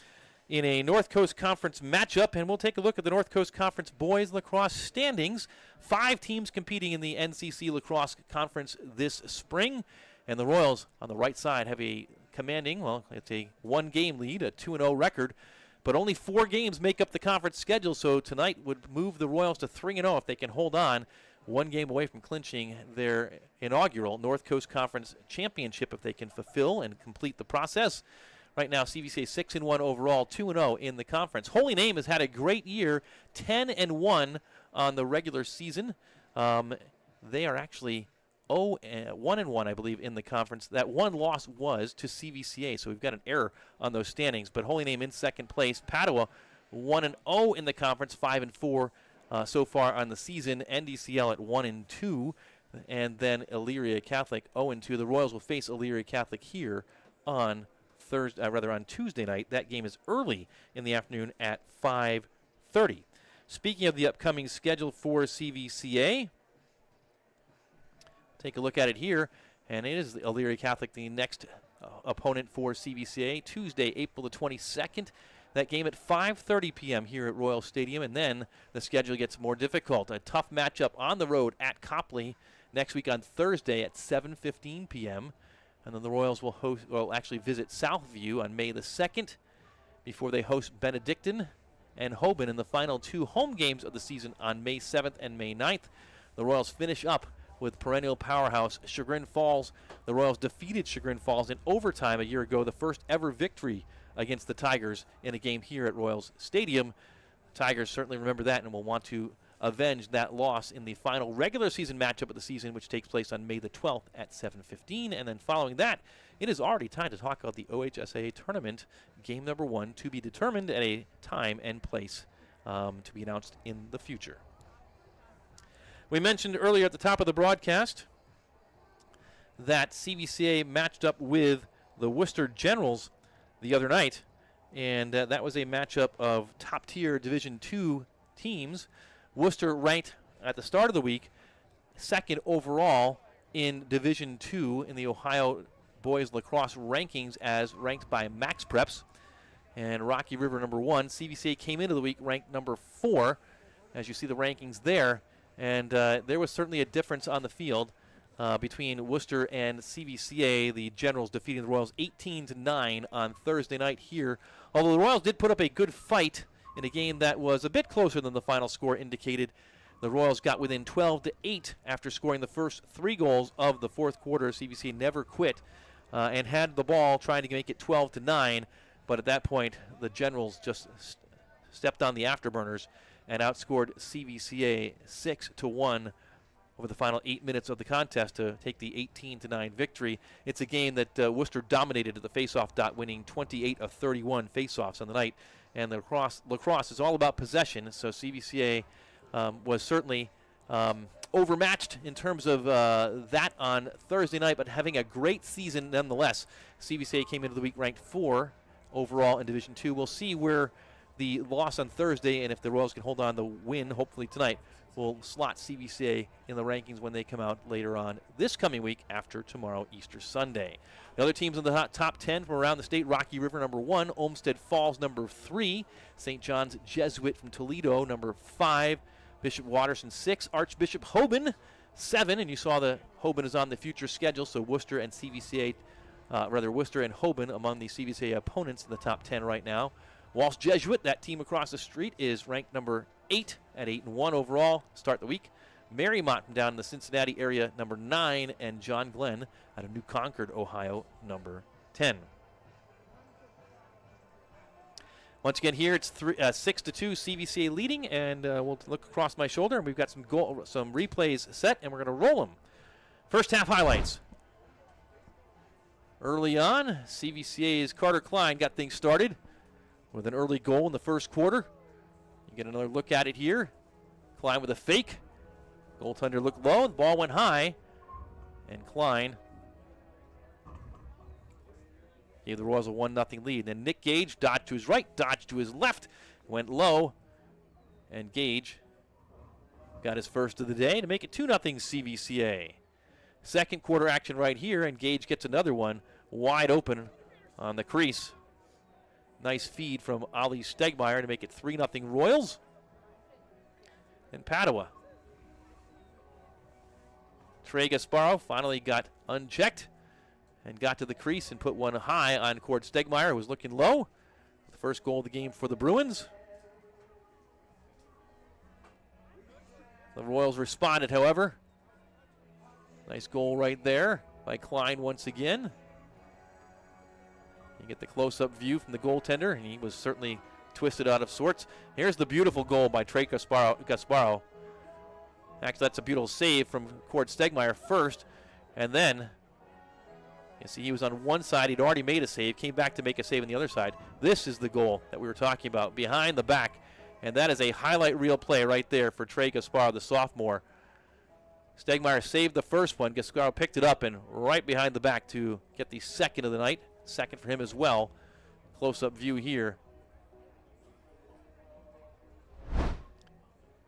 in a North Coast Conference matchup, and we'll take a look at the North Coast Conference boys lacrosse standings. 5 teams competing in the NCC Lacrosse Conference this spring, and the Royals on the right side have a commanding, well, it's a 1-game lead, a 2-0 record, but only 4 games make up the conference schedule, so tonight would move the Royals to 3-0 if they can hold on. 1 game away from clinching their inaugural North Coast Conference championship if they can fulfill and complete the process. Right now, CVCA 6-1 overall, 2-0 in the conference. Holy Name has had a great year, 10-1 on the regular season. They are actually 1-1, I believe, in the conference. That one loss was to CVCA, so we've got an error on those standings. But Holy Name in second place. Padua 1-0 in the conference, 5-4 so far on the season. NDCL at 1-2, and then Elyria Catholic 0-2. The Royals will face Elyria Catholic here on on Tuesday night. That game is early in the afternoon at 5:30. Speaking of the upcoming schedule for CVCA, take a look at it here, and it is the Elyria Catholic, the next opponent for CVCA, Tuesday, April the 22nd. That game at 5:30 p.m. here at Royal Stadium, and then the schedule gets more difficult. A tough matchup on the road at Copley next week on Thursday at 7:15 p.m., and then the Royals will actually visit Southview on May the 2nd before they host Benedictine and Hoban in the final 2 home games of the season on May 7th and May 9th. The Royals finish up with perennial powerhouse Chagrin Falls. The Royals defeated Chagrin Falls in overtime a year ago, the first ever victory against the Tigers in a game here at Royals Stadium. Tigers certainly remember that and will want to avenge that loss in the final regular season matchup of the season, which takes place on May the 12th at 7:15. And then following that, it is already time to talk about the OHSAA tournament, game number 1, to be determined at a time and place to be announced in the future. We mentioned earlier at the top of the broadcast that CVCA matched up with the Worcester Generals the other night, and that was a matchup of top-tier Division II teams. Worcester ranked at the start of the week 2nd overall in Division II in the Ohio Boys Lacrosse rankings as ranked by Max Preps, and Rocky River number 1. CVCA came into the week ranked number 4, as you see the rankings there, and there was certainly a difference on the field between Worcester and CVCA. The Generals defeating the Royals 18-9 on Thursday night here, although the Royals did put up a good fight in a game that was a bit closer than the final score indicated. The Royals got within 12-8 after scoring the first 3 goals of the fourth quarter. CVCA never quit and had the ball trying to make it 12-9, but at that point the Generals just stepped on the afterburners and outscored CVCA 6-1 over the final 8 minutes of the contest to take the 18-9 victory. It's a game that Worcester dominated at the faceoff dot, winning 28 of 31 faceoffs on the night. And the lacrosse is all about possession, so CVCA was certainly overmatched in terms of that on Thursday night, but having a great season nonetheless. CVCA came into the week ranked 4 overall in Division II. We'll see where the loss on Thursday, and if the Royals can hold on the win, hopefully tonight, will slot CVCA in the rankings when they come out later on this coming week after tomorrow, Easter Sunday. The other teams in the top 10 from around the state: Rocky River number 1, Olmsted Falls number 3, St. John's Jesuit from Toledo number 5, Bishop Watterson 6, Archbishop Hoban 7, and you saw the Hoban is on the future schedule, so Worcester and CVCA, Worcester and Hoban among the CVCA opponents in the top 10 right now. Walsh Jesuit, that team across the street, is ranked number 8 at 8-1 overall. Start the week. Marymount from down in the Cincinnati area, number 9, and John Glenn out of New Concord, Ohio, number 10. Once again here, it's 6-2 CVCA leading, and we'll look across my shoulder, and we've got some replays set, and we're going to roll them. First half highlights. Early on, CVCA's Carter Klein got things started with an early goal in the first quarter. You get another look at it here. Klein with a fake. Goaltender looked low, the ball went high, and Klein gave the Royals a 1-0 lead. Then Nick Gage dodged to his right, dodged to his left, went low, and Gage got his first of the day to make it 2-0 CVCA. Second quarter action right here, and Gage gets another one wide open on the crease. Nice feed from Ali Stegmeyer to make it 3-0 Royals. And Padua. Trey Gasparo finally got unchecked and got to the crease and put one high on Cord Stegmeyer, who was looking low. The first goal of the game for the Bruins. The Royals responded, however. Nice goal right there by Klein once again. You get the close-up view from the goaltender, and he was certainly twisted out of sorts. Here's the beautiful goal by Trey Gasparo. Actually, that's a beautiful save from Cord Stegmeyer first, and then you see he was on one side. He'd already made a save, came back to make a save on the other side. This is the goal that we were talking about, behind the back, and that is a highlight reel play right there for Trey Gasparo, the sophomore. Stegmeyer saved the first one. Gasparo picked it up and right behind the back to get the second of the night. Second for him as well. Close-up view here.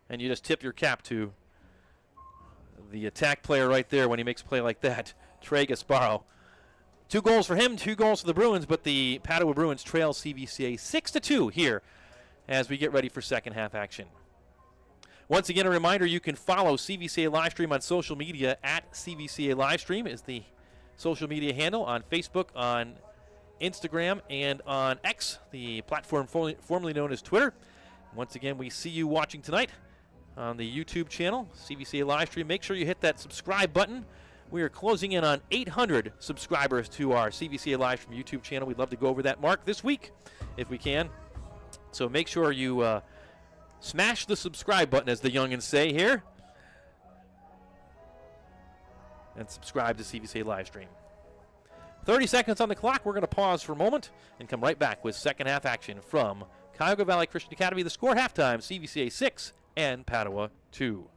And you just tip your cap to the attack player right there when he makes a play like that, Trey Gasparo. 2 goals for him, 2 goals for the Bruins, but the Padua Bruins trail CVCA 6-2 here as we get ready for second half action. Once again, a reminder, you can follow CVCA Livestream on social media at CVCA Livestream is the social media handle on Facebook, on Instagram, and on X, the platform formerly known as Twitter. Once again, we see you watching tonight on the YouTube channel, CVCA Livestream. Make sure you hit that subscribe button. We are closing in on 800 subscribers to our CVCA Livestream YouTube channel. We'd love to go over that mark this week if we can. So make sure you smash the subscribe button, as the youngins say here, and subscribe to CVCA Livestream. 30 seconds on the clock. We're going to pause for a moment and come right back with second half action from Cuyahoga Valley Christian Academy. The score halftime, CVCA 6 and Padua 2.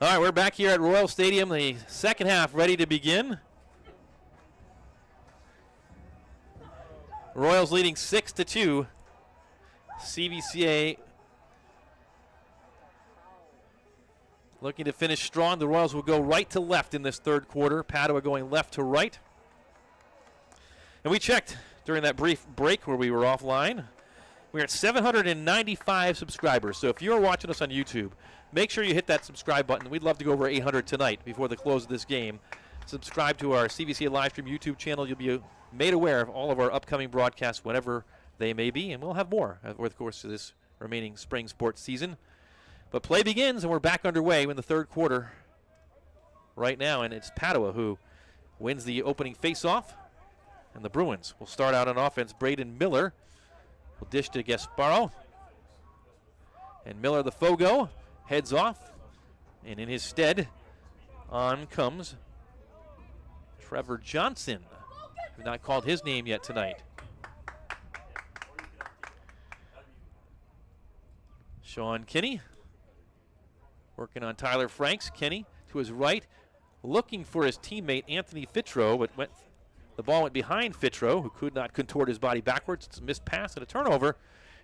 All right, we're back here at Royal Stadium, the second half ready to begin. Royals leading 6-2. CVCA looking to finish strong. The Royals will go right to left in this third quarter. Padua going left to right. And we checked during that brief break where we were offline. We're at 795 subscribers. So if you're watching us on YouTube, make sure you hit that subscribe button. We'd love to go over 800 tonight before the close of this game. Subscribe to our CVCA Livestream YouTube channel. You'll be made aware of all of our upcoming broadcasts whenever they may be, and we'll have more over the course of this remaining spring sports season. But play begins, and we're back underway in the third quarter right now, and it's Padua who wins the opening faceoff, and the Bruins will start out on offense. Braden Miller will dish to Gasparo, and Miller, the Fogo, heads off, and in his stead, on comes Trevor Johnson. We've not called his name yet tonight. Sean Kinney working on Tyler Franks. Kinney to his right, looking for his teammate Anthony Fitro, but the ball went behind Fitro, who could not contort his body backwards. It's a missed pass and a turnover.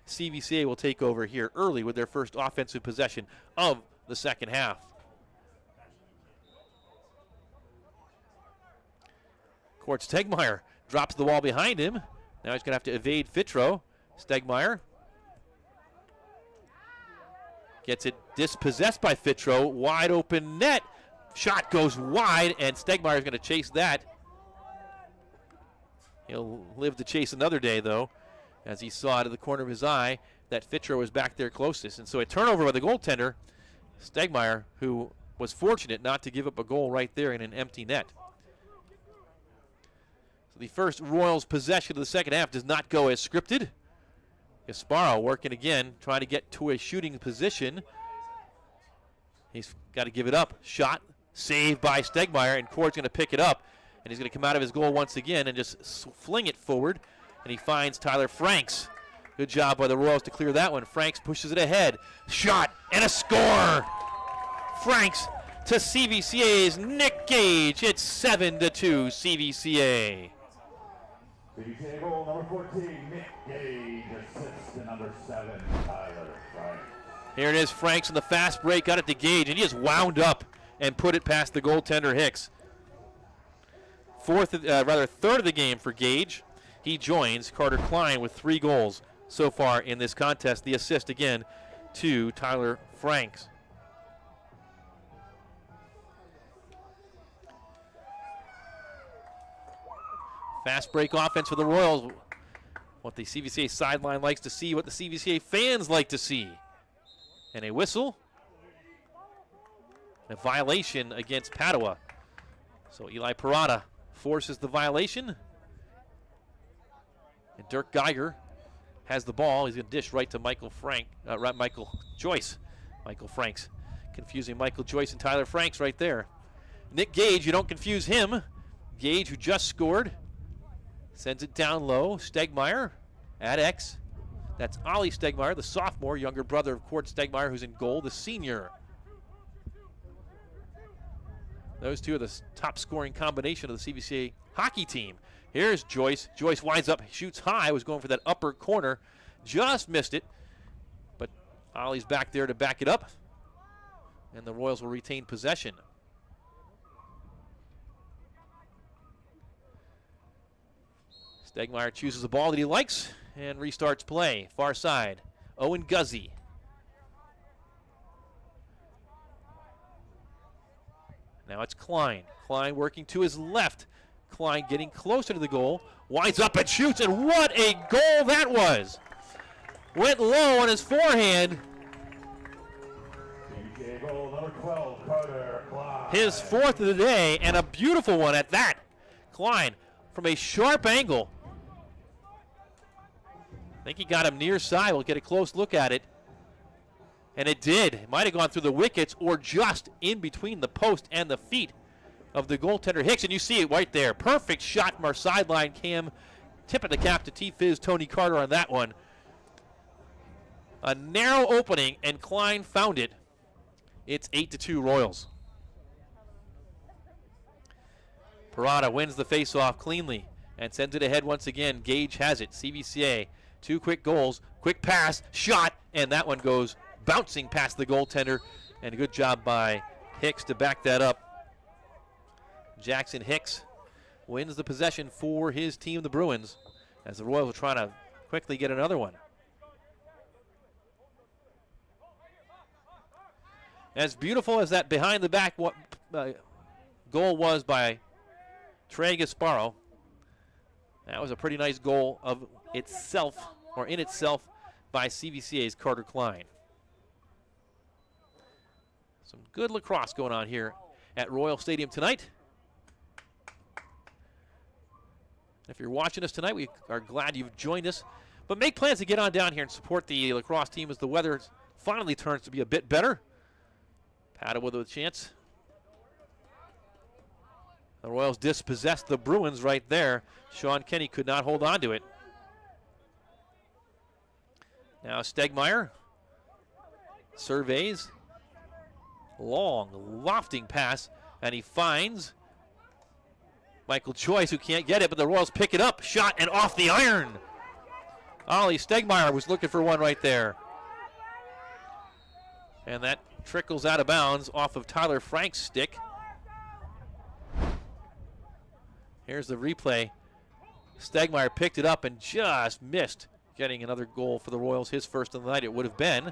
CVCA will take over here early with their first offensive possession of the second half. Cord Stegmeyer drops the ball behind him. Now he's going to have to evade Fitro. Stegmeyer gets it dispossessed by Fitro. Wide open net. Shot goes wide, and Stegmeyer is going to chase that. He'll live to chase another day, though, as he saw out of the corner of his eye that Fitro was back there closest. And so a turnover by the goaltender, Stegmeyer, who was fortunate not to give up a goal right there in an empty net. So the first Royals possession of the second half does not go as scripted. Gasparo working again, trying to get to a shooting position. He's got to give it up. Shot, saved by Stegmeyer, and Cord's going to pick it up. And he's going to come out of his goal once again and just fling it forward. And he finds Tyler Franks. Good job by the Royals to clear that one. Franks pushes it ahead. Shot and a score. Franks to CVCA's Nick Gage. It's 7-2 CVCA. CVCA goal number 14, Nick Gage, assist to number 7, Tyler Franks. Here it is, Franks in the fast break, got it to Gage, and he just wound up and put it past the goaltender Hicks. Third of the game for Gage. He joins Carter Klein with 3 goals so far in this contest. The assist again to Tyler Franks. Fast break offense for the Royals. What the CVCA sideline likes to see, what the CVCA fans like to see. And a whistle. A violation against Padua. So Eli Parada forces the violation. And Dirk Geiger has the ball. He's going to dish right to Michael Joyce. Michael Franks. Confusing Michael Joyce and Tyler Franks right there. Nick Gage, you don't confuse him. Gage, who just scored, sends it down low. Stegmeyer at X. That's Ollie Stegmeyer, the sophomore, younger brother of Cord Stegmeyer, who's in goal, the senior. Those two are the top scoring combination of the CVCA hockey team. Here's Joyce. Joyce winds up, shoots high, was going for that upper corner. Just missed it. But Ollie's back there to back it up. And the Royals will retain possession. Stegmeyer chooses a ball that he likes and restarts play. Far side, Owen Guzzi. Now it's Klein. Klein working to his left. Klein getting closer to the goal. Winds up and shoots, and what a goal that was! Went low on his forehand. CVCA goal number 12, Carter Klein. His 4th of the day, and a beautiful one at that. Klein from a sharp angle. I think he got him near side. We'll get a close look at it. And it did. It might have gone through the wickets or just in between the post and the feet of the goaltender Hicks. And you see it right there. Perfect shot from our sideline cam. Tip of the cap to T-Fizz Tony Carter on that one. A narrow opening, and Klein found it. It's 8-2 Royals. Parada wins the faceoff cleanly and sends it ahead once again. Gage has it. CVCA. 2 quick goals. Quick pass. Shot. And that one goes bouncing past the goaltender. And a good job by Hicks to back that up. Jackson Hicks wins the possession for his team, the Bruins, as the Royals are trying to quickly get another one. As beautiful as that behind-the-back goal was by Trey Gasparo, that was a pretty nice goal of itself, or in itself, by CVCA's Carter Klein. Some good lacrosse going on here at Royal Stadium tonight. If you're watching us tonight, we are glad you've joined us. But make plans to get on down here and support the lacrosse team as the weather finally turns to be a bit better. Padua with a chance. The Royals dispossessed the Bruins right there. Sean Kenny could not hold on to it. Now Stegmeyer surveys. Long, lofting pass, and he finds Michael Joyce, who can't get it, but the Royals pick it up. Shot and off the iron. Ollie Stegmeyer was looking for one right there. And that trickles out of bounds off of Tyler Frank's stick. Here's the replay. Stegmeyer picked it up and just missed getting another goal for the Royals, his first of the night it would have been.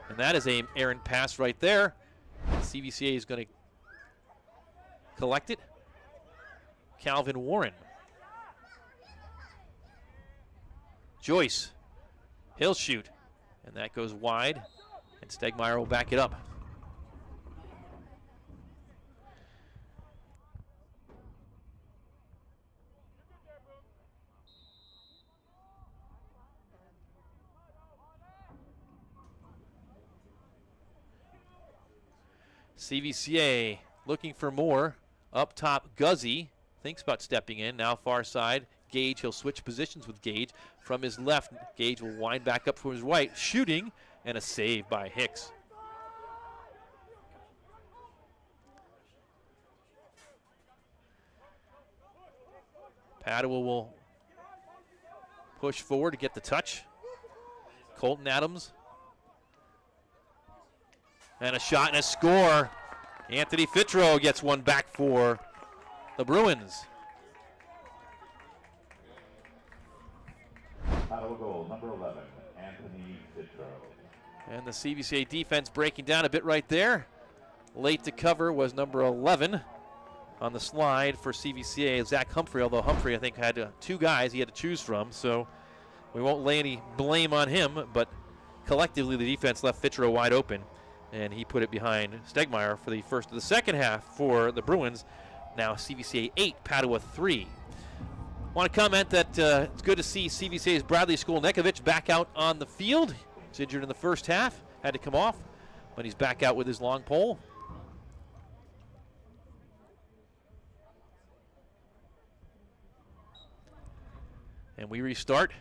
And that is an errant pass right there. CVCA is going to collect it. Calvin Warren. Joyce. He'll shoot. And that goes wide. And Stegmeyer will back it up. CVCA looking for more. Up top, Guzzi thinks about stepping in. Now far side, Gage. He'll switch positions with Gage. From his left, Gage will wind back up from his right. Shooting, and a save by Hicks. Padua will push forward to get the touch. Colton Adams. And a shot and a score. Anthony Fitro gets one back for the Bruins. Padua goal, number 11, Anthony Fitro. And the CVCA defense breaking down a bit right there. Late to cover was number 11 on the slide for CVCA, Zach Humphrey, although Humphrey, I think, had two guys he had to choose from, so we won't lay any blame on him, but collectively the defense left Fitro wide open. And he put it behind Stegmeyer for the first of the second half for the Bruins. Now CVCA 8, Padua 3. Want to comment that it's good to see CVCA's Bradley Skolnekovic back out on the field. He's injured in the first half, had to come off, but he's back out with his long pole. And we restart,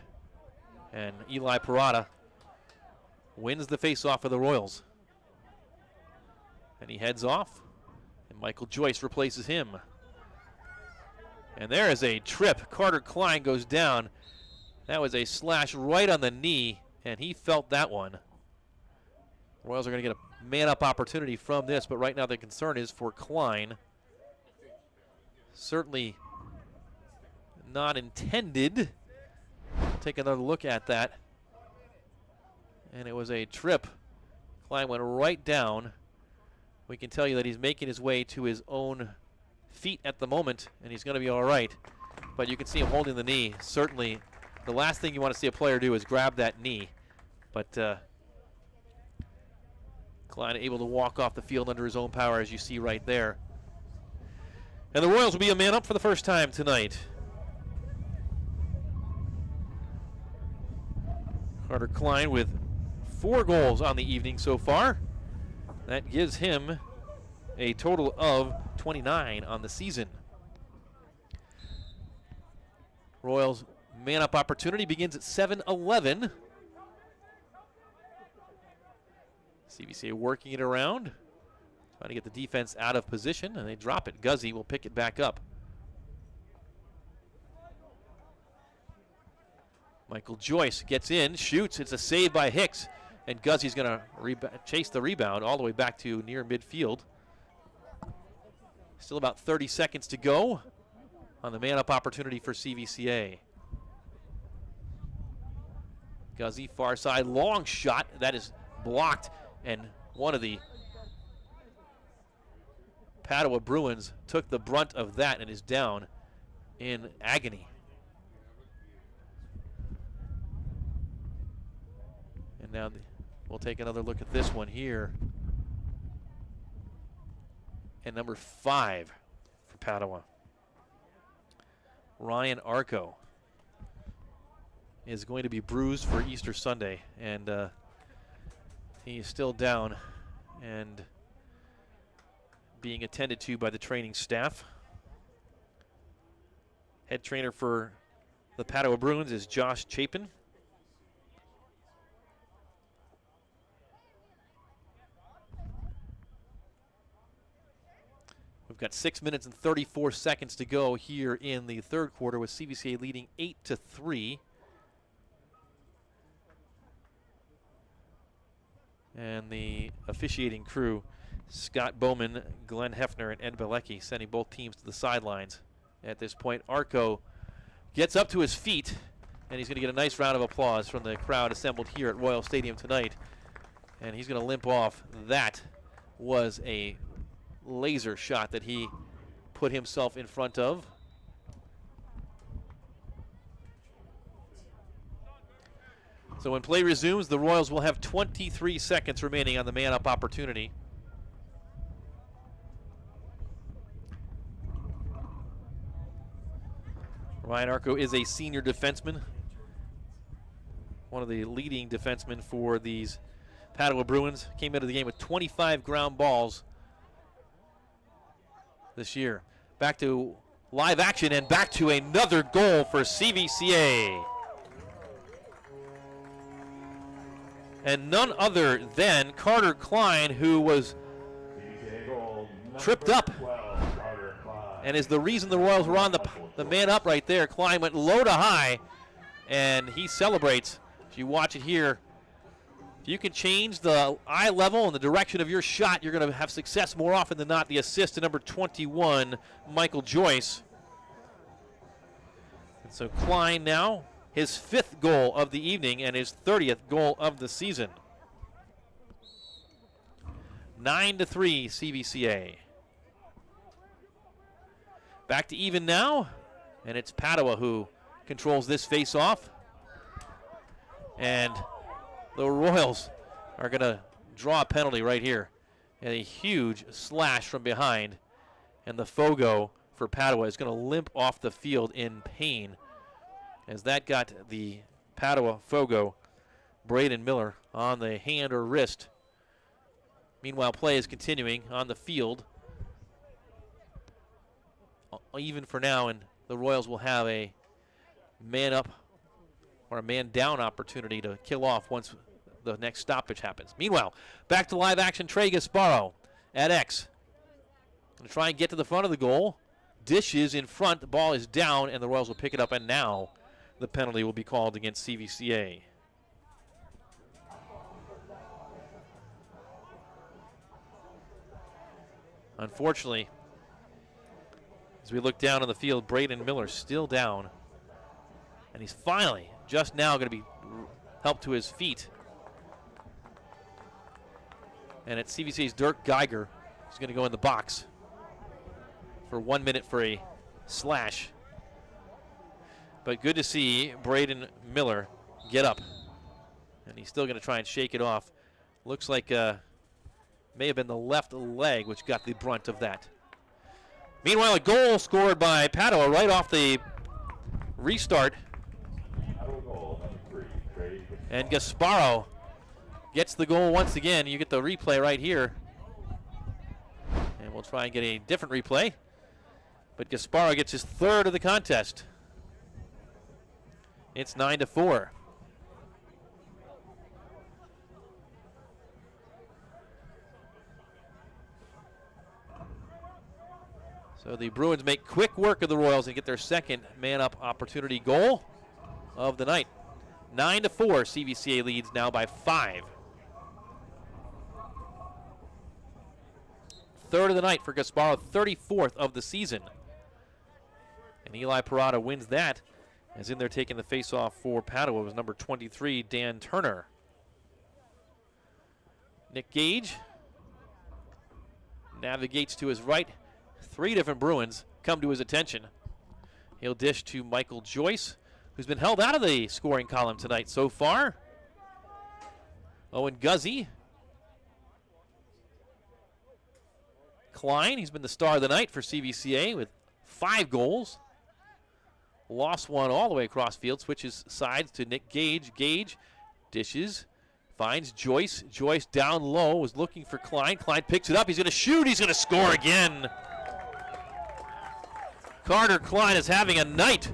and Eli Parada wins the faceoff for the Royals. And he heads off, and Michael Joyce replaces him. And there is a trip. Carter Klein goes down. That was a slash right on the knee, and he felt that one. Royals are going to get a man-up opportunity from this, but right now the concern is for Klein. Certainly not intended. Take another look at that. And it was a trip. Klein went right down. We can tell you that he's making his way to his own feet at the moment, and he's going to be all right. But you can see him holding the knee. Certainly, the last thing you want to see a player do is grab that knee. But Klein able to walk off the field under his own power, as you see right there. And the Royals will be a man up for the first time tonight. Carter Klein with 4 goals on the evening so far. That gives him a total of 29 on the season. Royals man-up opportunity begins at 7-11. CVCA working it around, trying to get the defense out of position, and they drop it. Guzzi will pick it back up. Michael Joyce gets in, shoots. It's a save by Hicks. And Guzzi's going to chase the rebound all the way back to near midfield. Still about 30 seconds to go on the man-up opportunity for CVCA. Guzzi, far side, long shot. That is blocked, and one of the Padua Bruins took the brunt of that and is down in agony. And now we'll take another look at this one here. And number 5 for Padua. Ryan Arco is going to be bruised for Easter Sunday, and he is still down and being attended to by the training staff. Head trainer for the Padua Bruins is Josh Chapin. We've got 6 minutes and 34 seconds to go here in the third quarter, with CVCA leading 8-3. And the officiating crew, Scott Bowman, Glenn Hefner, and Ed Bilecki, sending both teams to the sidelines at this point. Arco gets up to his feet, and he's going to get a nice round of applause from the crowd assembled here at Royal Stadium tonight. And he's going to limp off. That was a laser shot that he put himself in front of. So when play resumes, the Royals will have 23 seconds remaining on the man-up opportunity. Ryan Arco is a senior defenseman, one of the leading defensemen for these Padua Bruins. Came into the game with 25 ground balls this year. Back to live action and back to another goal for CVCA. And none other than Carter Klein, who was tripped up and is the reason the Royals were on the man up right there. Klein went low to high, and he celebrates. If you watch it here, if you can change the eye level and the direction of your shot, you're going to have success more often than not. The assist to number 21, Michael Joyce. And so Klein now, his 5th goal of the evening and his 30th goal of the season. 9-3 CVCA. Back to even now, and it's Padua who controls this face-off. And the Royals are going to draw a penalty right here. And a huge slash from behind. And the Fogo for Padua is going to limp off the field in pain, as that got the Padua Fogo, Braden Miller, on the hand or wrist. Meanwhile, play is continuing on the field. Even for now, and the Royals will have a man-up or a man-down opportunity to kill off once the next stoppage happens. Meanwhile, back to live action, Trey Gasparo at X. Going to try and get to the front of the goal. Dishes in front, the ball is down, and the Royals will pick it up, and now the penalty will be called against CVCA. Unfortunately, as we look down on the field, Braden Miller still down. And he's finally, just now, going to be helped to his feet. And it's CVCA's Dirk Geiger who's going to go in the box for 1 minute for a slash. But good to see Braden Miller get up. And he's still going to try and shake it off. Looks like may have been the left leg which got the brunt of that. Meanwhile, a goal scored by Padua right off the restart. And Gasparo gets the goal once again. You get the replay right here. And we'll try and get a different replay. But Gasparo gets his 3rd of the contest. It's 9-4. So the Bruins make quick work of the Royals and get their 2nd man-up opportunity goal of the night. 9-4, CVCA leads now by 5. 3rd of the night for Gasparo, 34th of the season. And Eli Parada wins that, as in there taking the face-off for Padua was number 23, Dan Turner. Nick Gage navigates to his right. 3 different Bruins come to his attention. He'll dish to Michael Joyce, who's been held out of the scoring column tonight so far. Owen Guzzi. Klein, he's been the star of the night for CVCA with 5 goals. Lost one all the way across field, switches sides to Nick Gage. Gage dishes, finds Joyce. Joyce down low, was looking for Klein. Klein picks it up, he's going to shoot, he's going to score again. Carter Klein is having a night.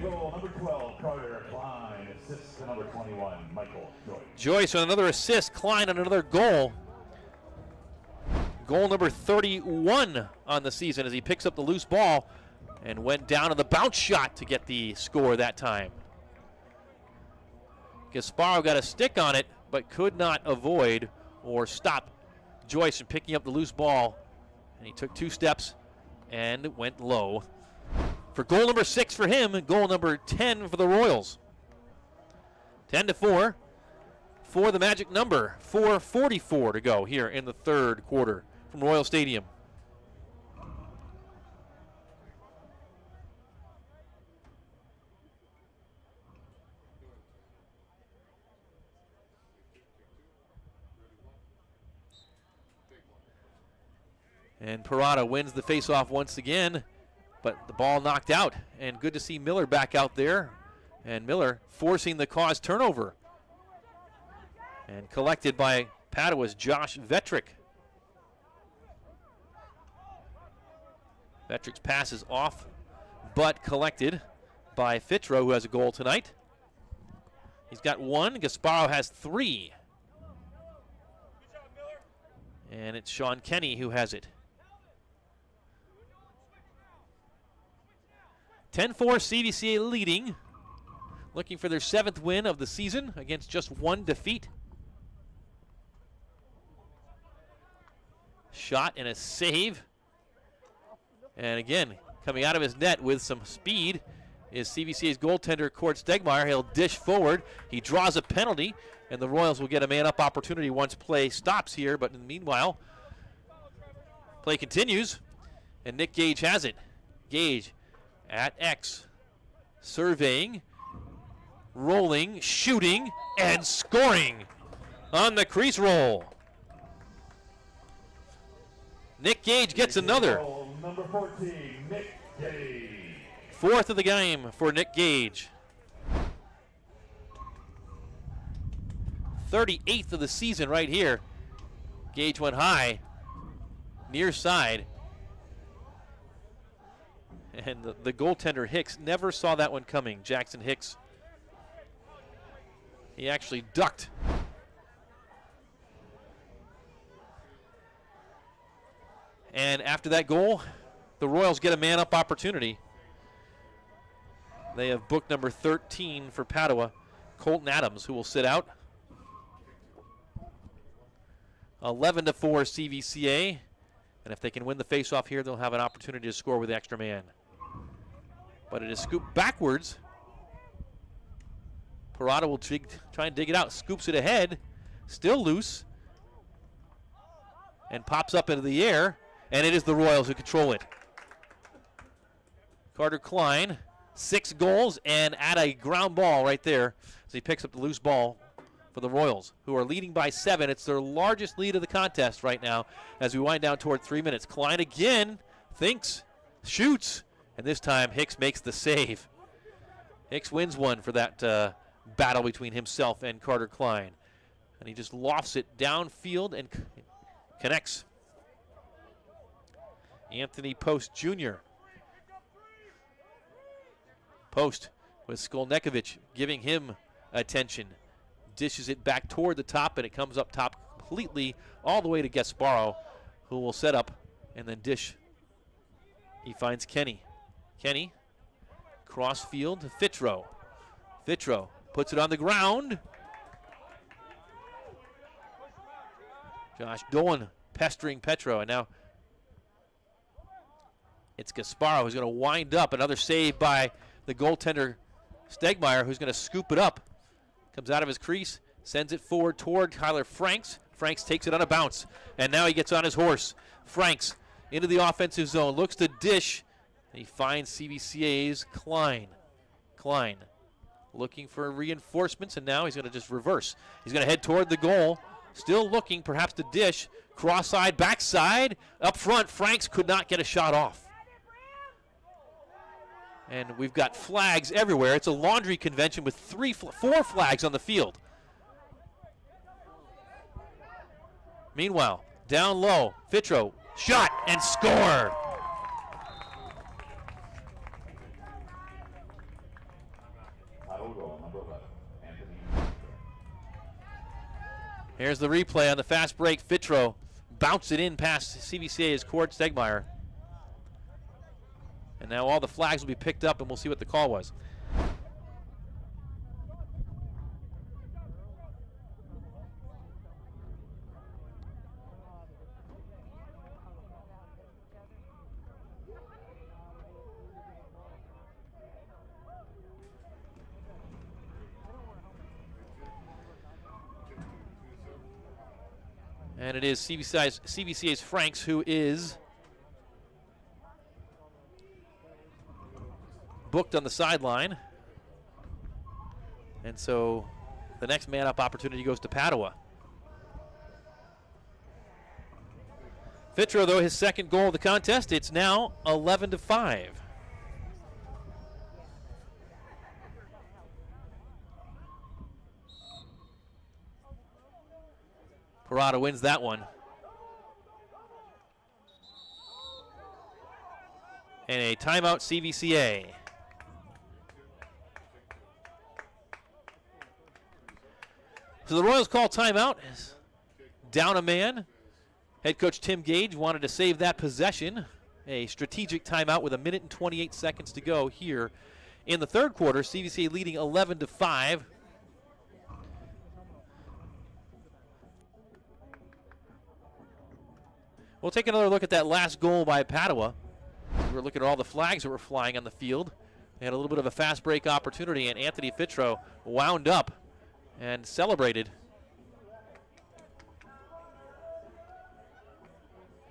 Goal, number 12, Carter Klein, assist to number 21, Michael Joyce. Joyce on another assist, Klein on another goal. Goal number 31 on the season as he picks up the loose ball and went down on the bounce shot to get the score that time. Gasparo got a stick on it, but could not avoid or stop Joyce from picking up the loose ball. And he took 2 steps and went low. for goal number 6 for him and goal number 10 for the Royals. 10-4 for the magic number. 4:44 to go here in the third quarter from Royal Stadium. And Parada wins the faceoff once again, but the ball knocked out. And good to see Miller back out there. And Miller forcing the cause turnover. And collected by Padua's Josh Vetrick. Vetrick's pass is off, but collected by Fitro, who has a goal tonight. He's got 1. Gasparo has 3. And it's Sean Kenny who has it. 10-4 CVCA leading, looking for their 7th win of the season against just 1 defeat. Shot and a save. And again, coming out of his net with some speed is CVCA's goaltender, Court Stegmeyer. He'll dish forward. He draws a penalty, and the Royals will get a man-up opportunity once play stops here. But in the meanwhile, play continues, and Nick Gage has it. Gage at X, surveying, rolling, shooting, and scoring on the crease roll. Nick Gage gets another. Number 14, Nick Gage. 4th of the game for Nick Gage. 38th of the season right here. Gage went high, near side. And the goaltender, Hicks, never saw that one coming. Jackson Hicks. He actually ducked. And after that goal, the Royals get a man-up opportunity. They have booked number 13 for Padua, Colton Adams, who will sit out. 11-4 CVCA. And if they can win the faceoff here, they'll have an opportunity to score with the extra man. But it is scooped backwards. Parada will try and dig it out. Scoops it ahead. Still loose. And pops up into the air. And it is the Royals who control it. Carter Klein, 6 goals and at a ground ball right there as he picks up the loose ball for the Royals, who are leading by 7. It's their largest lead of the contest right now as we wind down toward 3 minutes. Klein again thinks, shoots, and this time Hicks makes the save. Hicks wins one for that battle between himself and Carter Klein. And he just lofts it downfield and connects. Anthony Post Jr. Post with Skolnekovic giving him attention. Dishes it back toward the top, and it comes up top completely all the way to Gasparo, who will set up and then dish. He finds Kenny. Kenny, cross field to Fitro. Fitro puts it on the ground. Josh Dolan pestering Petro, and now it's Gasparo who's going to wind up. Another save by the goaltender Stegmeyer, who's going to scoop it up. Comes out of his crease, sends it forward toward Tyler Franks. Franks takes it on a bounce, and now he gets on his horse. Franks into the offensive zone, looks to dish. He finds CVCA's Klein. Klein looking for reinforcements, and now he's going to just reverse. He's going to head toward the goal, still looking perhaps to dish. Cross-side, backside, up front. Franks could not get a shot off. And we've got flags everywhere. It's a laundry convention with 4 flags on the field. Meanwhile, down low, Fitro, shot and score. Here's the replay on the fast break. Fitro bounced it in past CVCA's Court Stegmeyer. And now all the flags will be picked up, and we'll see what the call was. And it is CVCA's Franks who is booked on the sideline. And so the next man-up opportunity goes to Padua. Fitro, though, his second goal of the contest. It's now 11-5. Parada wins that one. And a timeout CVCA. So the Royals call timeout. Down a man. Head coach Tim Gage wanted to save that possession. A strategic timeout with 1 minute and 28 seconds to go here in the third quarter. CVCA leading 11-5. We'll take another look at that last goal by Padua. We're looking at all the flags that were flying on the field. They had a little bit of a fast break opportunity, and Anthony Fitro wound up and celebrated.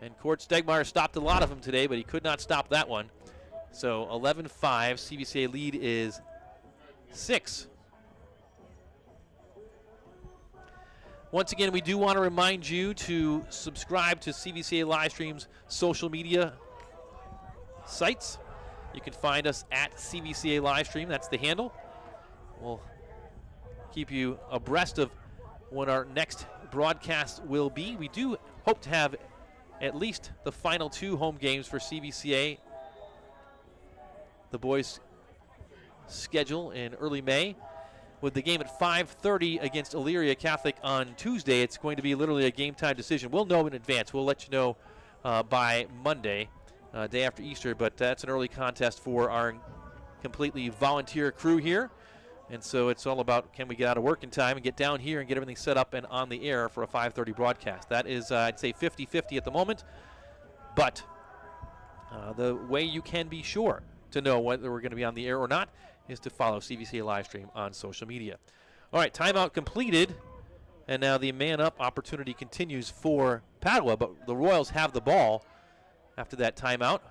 And Cord Stegmeyer stopped a lot of them today, but he could not stop that one. So 11-5, CVCA lead is 6. Once again, we do want to remind you to subscribe to CVCA Livestream's social media sites. You can find us at CVCA Livestream. That's the handle. We'll keep you abreast of when our next broadcast will be. We do hope to have at least the final 2 home games for CVCA. The boys' schedule in early May. With the game at 5:30 against Elyria Catholic on Tuesday, it's going to be literally a game-time decision. We'll know in advance. We'll let you know by Monday, day after Easter, but that's an early contest for our completely volunteer crew here. And so it's all about, can we get out of work in time and get down here and get everything set up and on the air for a 5:30 broadcast. That is, I'd say, 50-50 at the moment. But the way you can be sure to know whether we're going to be on the air or not is to follow CVCA Livestream on social media. All right, timeout completed. And now the man-up opportunity continues for Padua, but the Royals have the ball after that timeout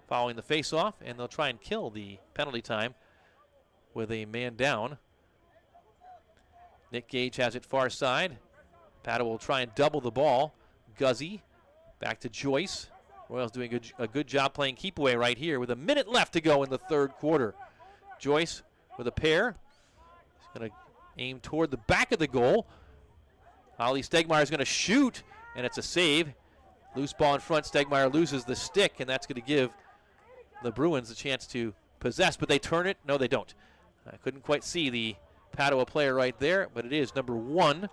following the face-off, and they'll try and kill the penalty time with a man down. Nick Gage has it far side. Padua will try and double the ball. Guzzi back to Joyce. Royals doing a good job playing keep away right here with 1 minute left to go in the third quarter. Joyce with a pair. He's going to aim toward the back of the goal. Ollie Stegmeyer is going to shoot, and it's a save. Loose ball in front. Stegmeyer loses the stick, and that's going to give the Bruins a chance to possess, but they turn it. No, they don't. I couldn't quite see the Padua player right there, but it is number 1,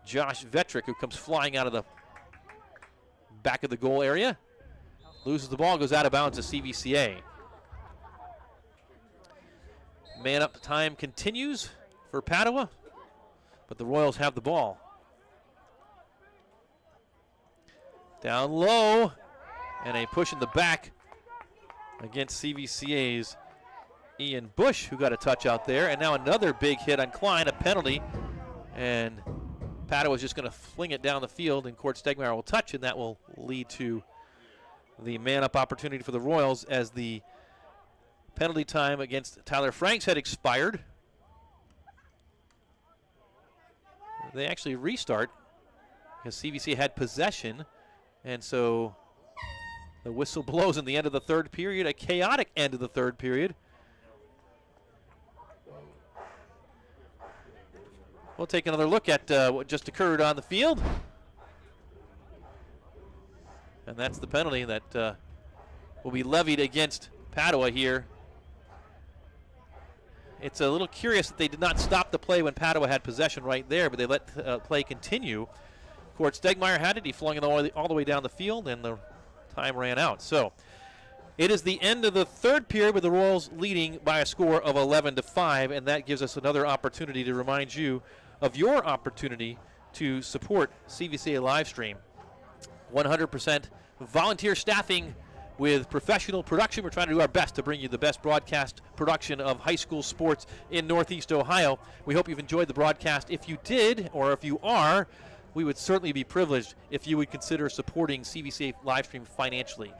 Josh Vetrick, who comes flying out of the back of the goal area. Loses the ball, goes out of bounds to CVCA. Man-up time continues for Padua, but the Royals have the ball. Down low, and a push in the back against CVCA's Ian Bush, who got a touch out there. And now another big hit on Klein, a penalty. And Padua's just going to fling it down the field, and Cord Stegmeyer will touch, and that will lead to the man-up opportunity for the Royals as the penalty time against Tyler Franks had expired. They actually restart because CVC had possession, and so the whistle blows in the end of the third period, a chaotic end of the third period. We'll take another look at what just occurred on the field. And that's the penalty that will be levied against Padua here. It's a little curious that they did not stop the play when Padua had possession right there, but they let play continue. Cord Stegmeyer had it. He flung it all the way down the field, and the time ran out. So it is the end of the third period with the Royals leading by a score of 11-5, and that gives us another opportunity to remind you of your opportunity to support CVCA Livestream. 100% volunteer staffing with professional production. We're trying to do our best to bring you the best broadcast production of high school sports in Northeast Ohio. We hope you've enjoyed the broadcast. If you did, or if you are, we would certainly be privileged if you would consider supporting CVCA Livestream financially.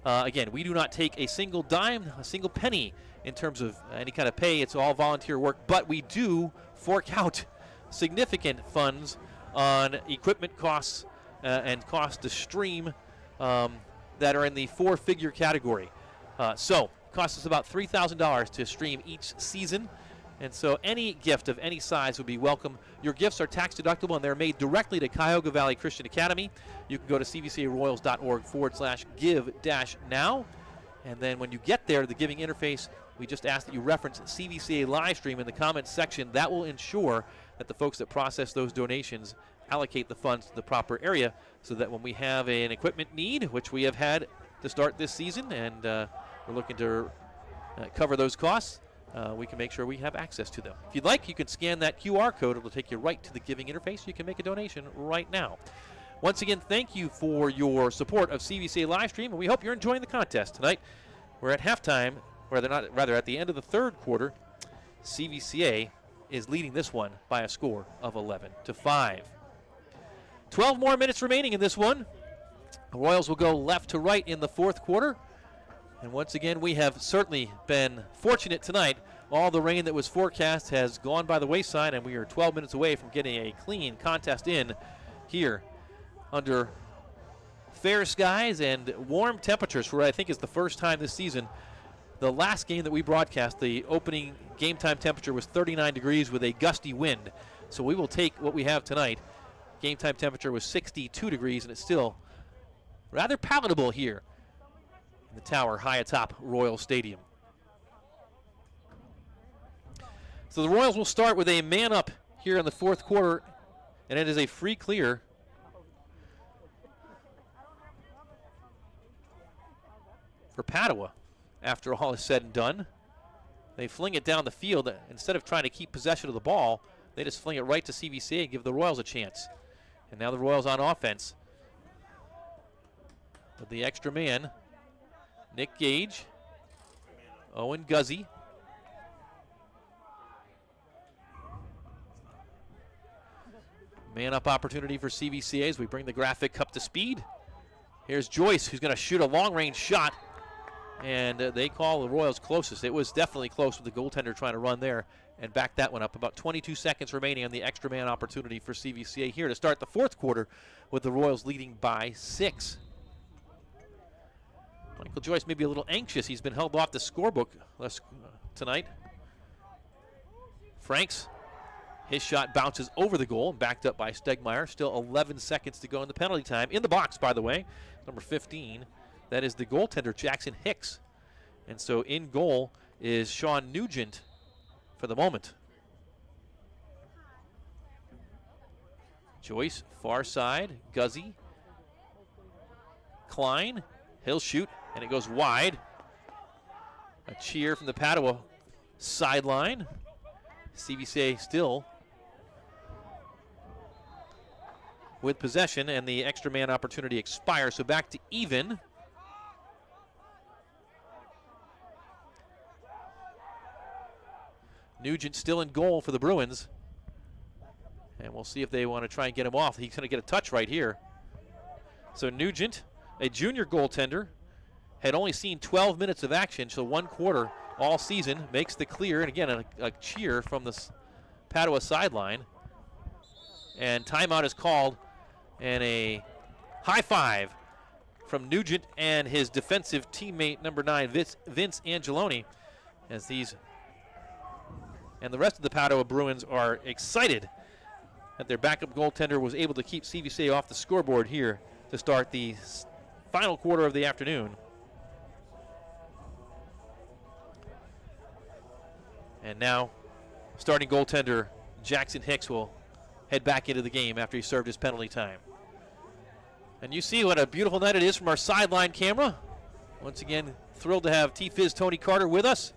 Again, we do not take a single dime, a single penny in terms of any kind of pay. It's all volunteer work, but we do fork out significant funds on equipment costs and costs to stream that are in the four-figure category. So it costs us about $3,000 to stream each season. And so any gift of any size would be welcome. Your gifts are tax deductible and they're made directly to Cuyahoga Valley Christian Academy. You can go to cvcaroyals.org/give-now. And then when you get there to the giving interface, we just ask that you reference CVCA Livestream in the comments section. That will ensure that the folks that process those donations allocate the funds to the proper area so that when we have an equipment need, which we have had to start this season, and we're looking to cover those costs, we can make sure we have access to them. If you'd like, you can scan that QR code. It'll take you right to the giving interface. You can make a donation right now. Once again, thank you for your support of CVCA Livestream, and we hope you're enjoying the contest tonight. We're at halftime, rather at the end of the third quarter. CVCA is leading this one by a score of 11-5. 12 more minutes remaining in this one. The Royals will go left to right in the fourth quarter. And once again, we have certainly been fortunate tonight. All the rain that was forecast has gone by the wayside, and we are 12 minutes away from getting a clean contest in here under fair skies and warm temperatures for what I think is the first time this season. The last game that we broadcast, the opening game time temperature was 39 degrees with a gusty wind. So we will take what we have tonight. Game time temperature was 62 degrees, and it's still rather palatable here in the tower high atop Royal Stadium. So the Royals will start with a man up here in the fourth quarter, and it is a free clear. For Padua, after all is said and done. They fling it down the field. Instead of trying to keep possession of the ball, they just fling it right to CVCA and give the Royals a chance. And now the Royals on offense. With the extra man, Nick Gage, Owen Guzzi. Man up opportunity for CVCA as we bring the graphic up to speed. Here's Joyce, who's going to shoot a long-range shot. And they call the Royals closest. It was definitely close with the goaltender trying to run there and back that one up. About 22 seconds remaining on the extra man opportunity for CVCA here to start the fourth quarter with the Royals leading by 6. Michael Joyce may be a little anxious. He's been held off the scorebook tonight. Franks, his shot bounces over the goal and backed up by Stegmeyer. Still 11 seconds to go in the penalty time. In the box, by the way, number 15. That is the goaltender, Jackson Hicks. And so in goal is Sean Nugent for the moment. Joyce, far side, Guzzi. Klein, he'll shoot, and it goes wide. A cheer from the Padua sideline. CVCA still with possession, and the extra man opportunity expires, so back to even. Nugent still in goal for the Bruins. And we'll see if they want to try and get him off. He's going to get a touch right here. So Nugent, a junior goaltender, had only seen 12 minutes of action, so 1 quarter all season, makes the clear. And again, a cheer from the Padua sideline. And timeout is called, and a high five from Nugent and his defensive teammate, number 9, Vince Angeloni, as these and the rest of the Padua Bruins are excited that their backup goaltender was able to keep CVCA off the scoreboard here to start the final quarter of the afternoon. And now, starting goaltender Jackson Hicks will head back into the game after he served his penalty time. And you see what a beautiful night it is from our sideline camera. Once again, thrilled to have T-Fizz Tony Carter with us,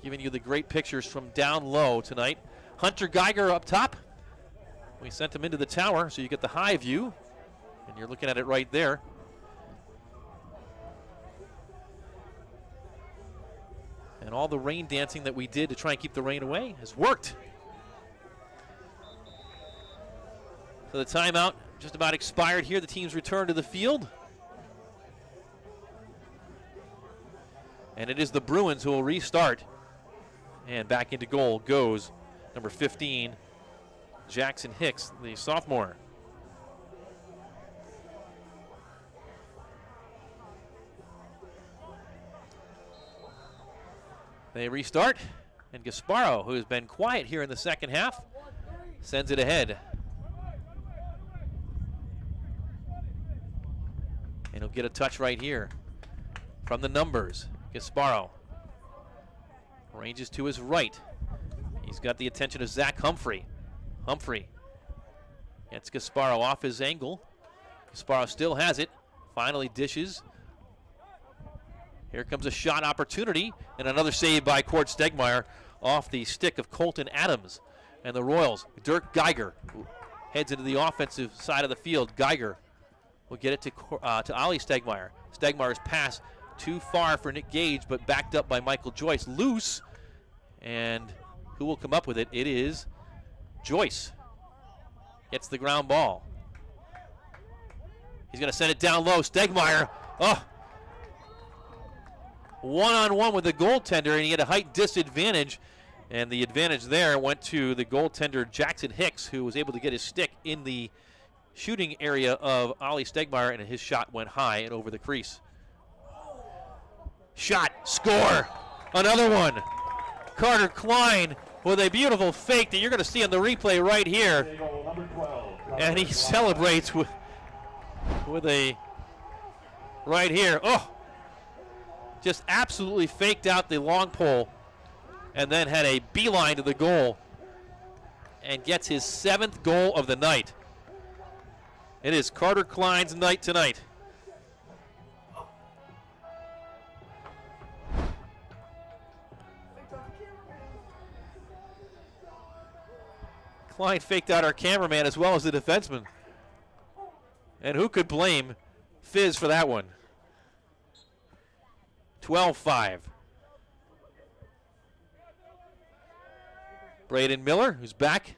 giving you the great pictures from down low tonight. Hunter Geiger up top. We sent him into the tower, so you get the high view, and you're looking at it right there. And all the rain dancing that we did to try and keep the rain away has worked. So the timeout just about expired here. The teams return to the field. And it is the Bruins who will restart. And back into goal goes number 15, Jackson Hicks, the sophomore. They restart, and Gasparo, who has been quiet here in the second half, sends it ahead. And he'll get a touch right here from the numbers. Gasparo ranges to his right. He's got the attention of Zach Humphrey. Humphrey gets Gasparo off his angle. Gasparo still has it. Finally dishes. Here comes a shot opportunity, and another save by Cord Stegmeyer off the stick of Colton Adams. And the Royals, Dirk Geiger heads into the offensive side of the field. Geiger will get it to Ollie Stegmeyer. Stegmeyer's pass too far for Nick Gage, but backed up by Michael Joyce. Loose, and who will come up with it? It is Joyce. Gets the ground ball. He's going to send it down low. Stegmeyer, one-on-one with the goaltender, and he had a height disadvantage, and the advantage there went to the goaltender Jackson Hicks, who was able to get his stick in the shooting area of Ollie Stegmeyer, and his shot went high and over the crease. Shot, score, another one. Carter Klein with a beautiful fake that you're going to see on the replay right here, and he celebrates with a right here. Just absolutely faked out the long pole and then had a beeline to the goal and gets his 7th goal of the night. It is Carter Klein's night tonight. Klein faked out our cameraman as well as the defenseman. And who could blame Fizz for that one? 12-5. Braden Miller, who's back,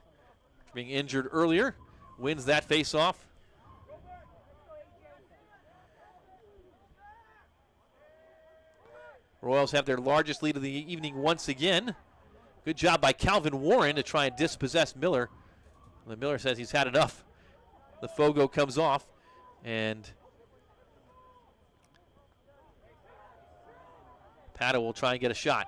being injured earlier, wins that face-off. Royals have their largest lead of the evening once again. Good job by Calvin Warren to try and dispossess Miller. The Miller says he's had enough. The Fogo comes off, and Padua will try and get a shot.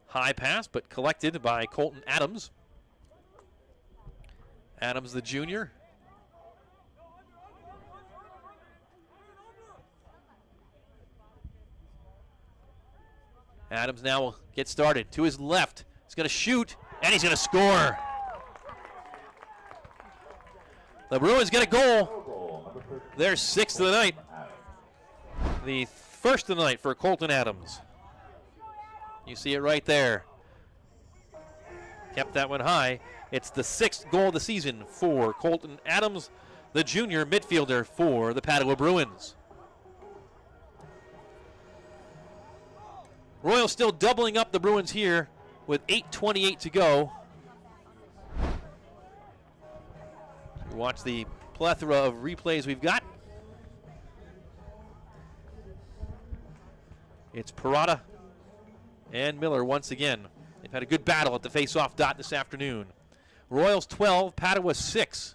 High pass, but collected by Colton Adams. Adams, the junior. Adams now will get started. To his left. He's going to shoot, and he's going to score. The Bruins get a goal. They're 6th of the night. The first of the night for Colton Adams. You see it right there. Kept that one high. It's the 6th goal of the season for Colton Adams, the junior midfielder for the Padua Bruins. Royals still doubling up the Bruins here with 8:28 to go. Watch the plethora of replays we've got. It's Parada and Miller once again. They've had a good battle at the face-off dot this afternoon. Royals 12, Padua 6.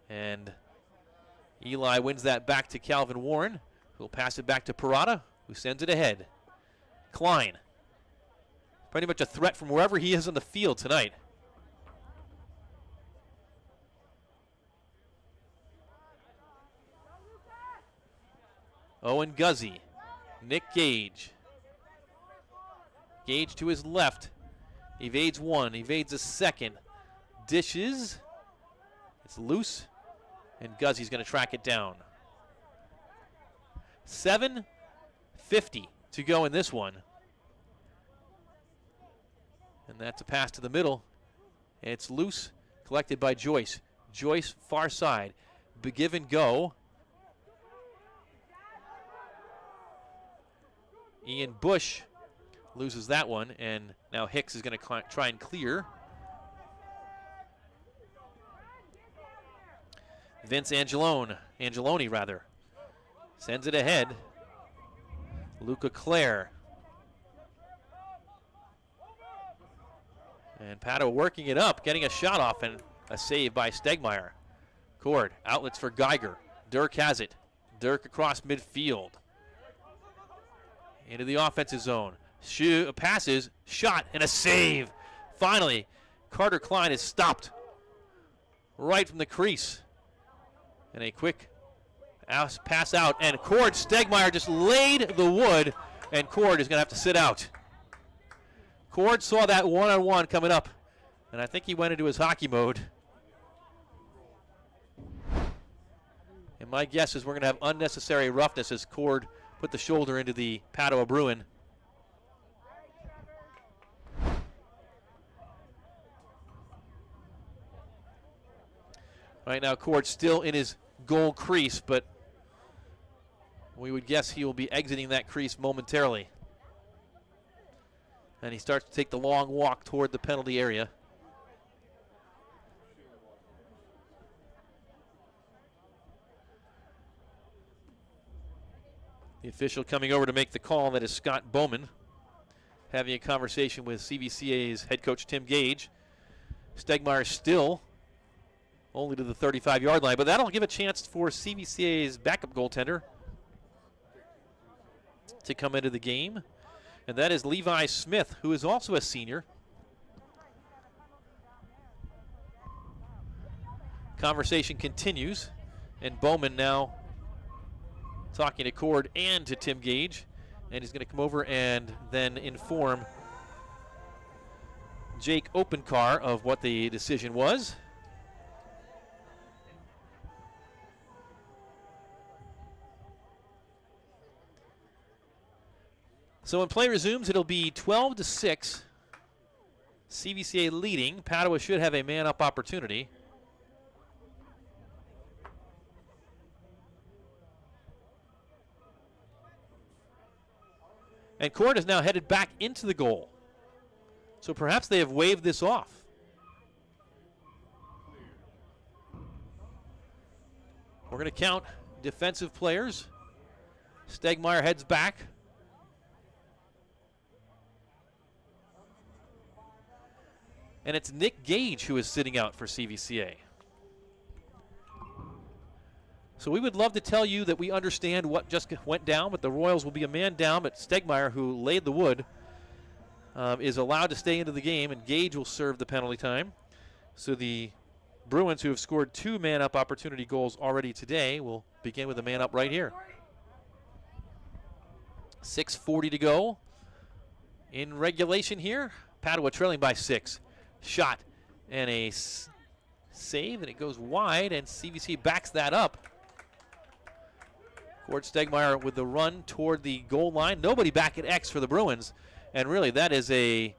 And Eli wins that back to Calvin Warren, who'll pass it back to Parada, who sends it ahead. Klein, pretty much a threat from wherever he is on the field tonight. Owen Guzzi, Nick Gage. Gage to his left, evades one, evades a second, dishes, it's loose, and Guzzi's going to track it down. 7:50 to go in this one. And that's a pass to the middle. It's loose, collected by Joyce. Joyce, far side, give and go. Ian Bush loses that one, and now Hicks is going to try and clear. Vince Angeloni rather, sends it ahead. Luca Clare. And Padua working it up, getting a shot off, and a save by Stegmeyer. Cord, outlets for Geiger. Dirk has it. Dirk across midfield. Into the offensive zone. Passes, shot, and a save. Finally, Carter Klein is stopped right from the crease. And a quick pass out, and Cord Stegmeyer just laid the wood, and Cord is going to have to sit out. Cord saw that one-on-one coming up, and I think he went into his hockey mode. And my guess is we're going to have unnecessary roughness as Cord put the shoulder into the Padua Bruin. Right now, Cord still in his goal crease, but we would guess he will be exiting that crease momentarily. And he starts to take the long walk toward the penalty area. The official coming over to make the call, that is Scott Bowman, having a conversation with CVCA's head coach Tim Gage. Stegmeyer still only to the 35-yard line, but that'll give a chance for CVCA's backup goaltender to come into the game. And that is Levi Smith, who is also a senior. Conversation continues, and Bowman now talking to Cord and to Tim Gage, and he's going to come over and then inform Jake Openkar of what the decision was. So when play resumes, it'll be 12-6. CVCA leading. Padua should have a man-up opportunity. And Cord is now headed back into the goal. So perhaps they have waved this off. We're going to count defensive players. Stegmeyer heads back. And it's Nick Gage who is sitting out for CVCA. So we would love to tell you that we understand what just went down, but the Royals will be a man down, but Stegmeyer, who laid the wood, is allowed to stay into the game, and Gage will serve the penalty time. So the Bruins, who have scored 2 man-up opportunity goals already today, will begin with a man-up right here. 6:40 to go in regulation here. Padua trailing by 6. Shot and a save, and it goes wide, and CVC backs that up. Cord Stegmeyer with the run toward the goal line. Nobody back at X for the Bruins, and really that is a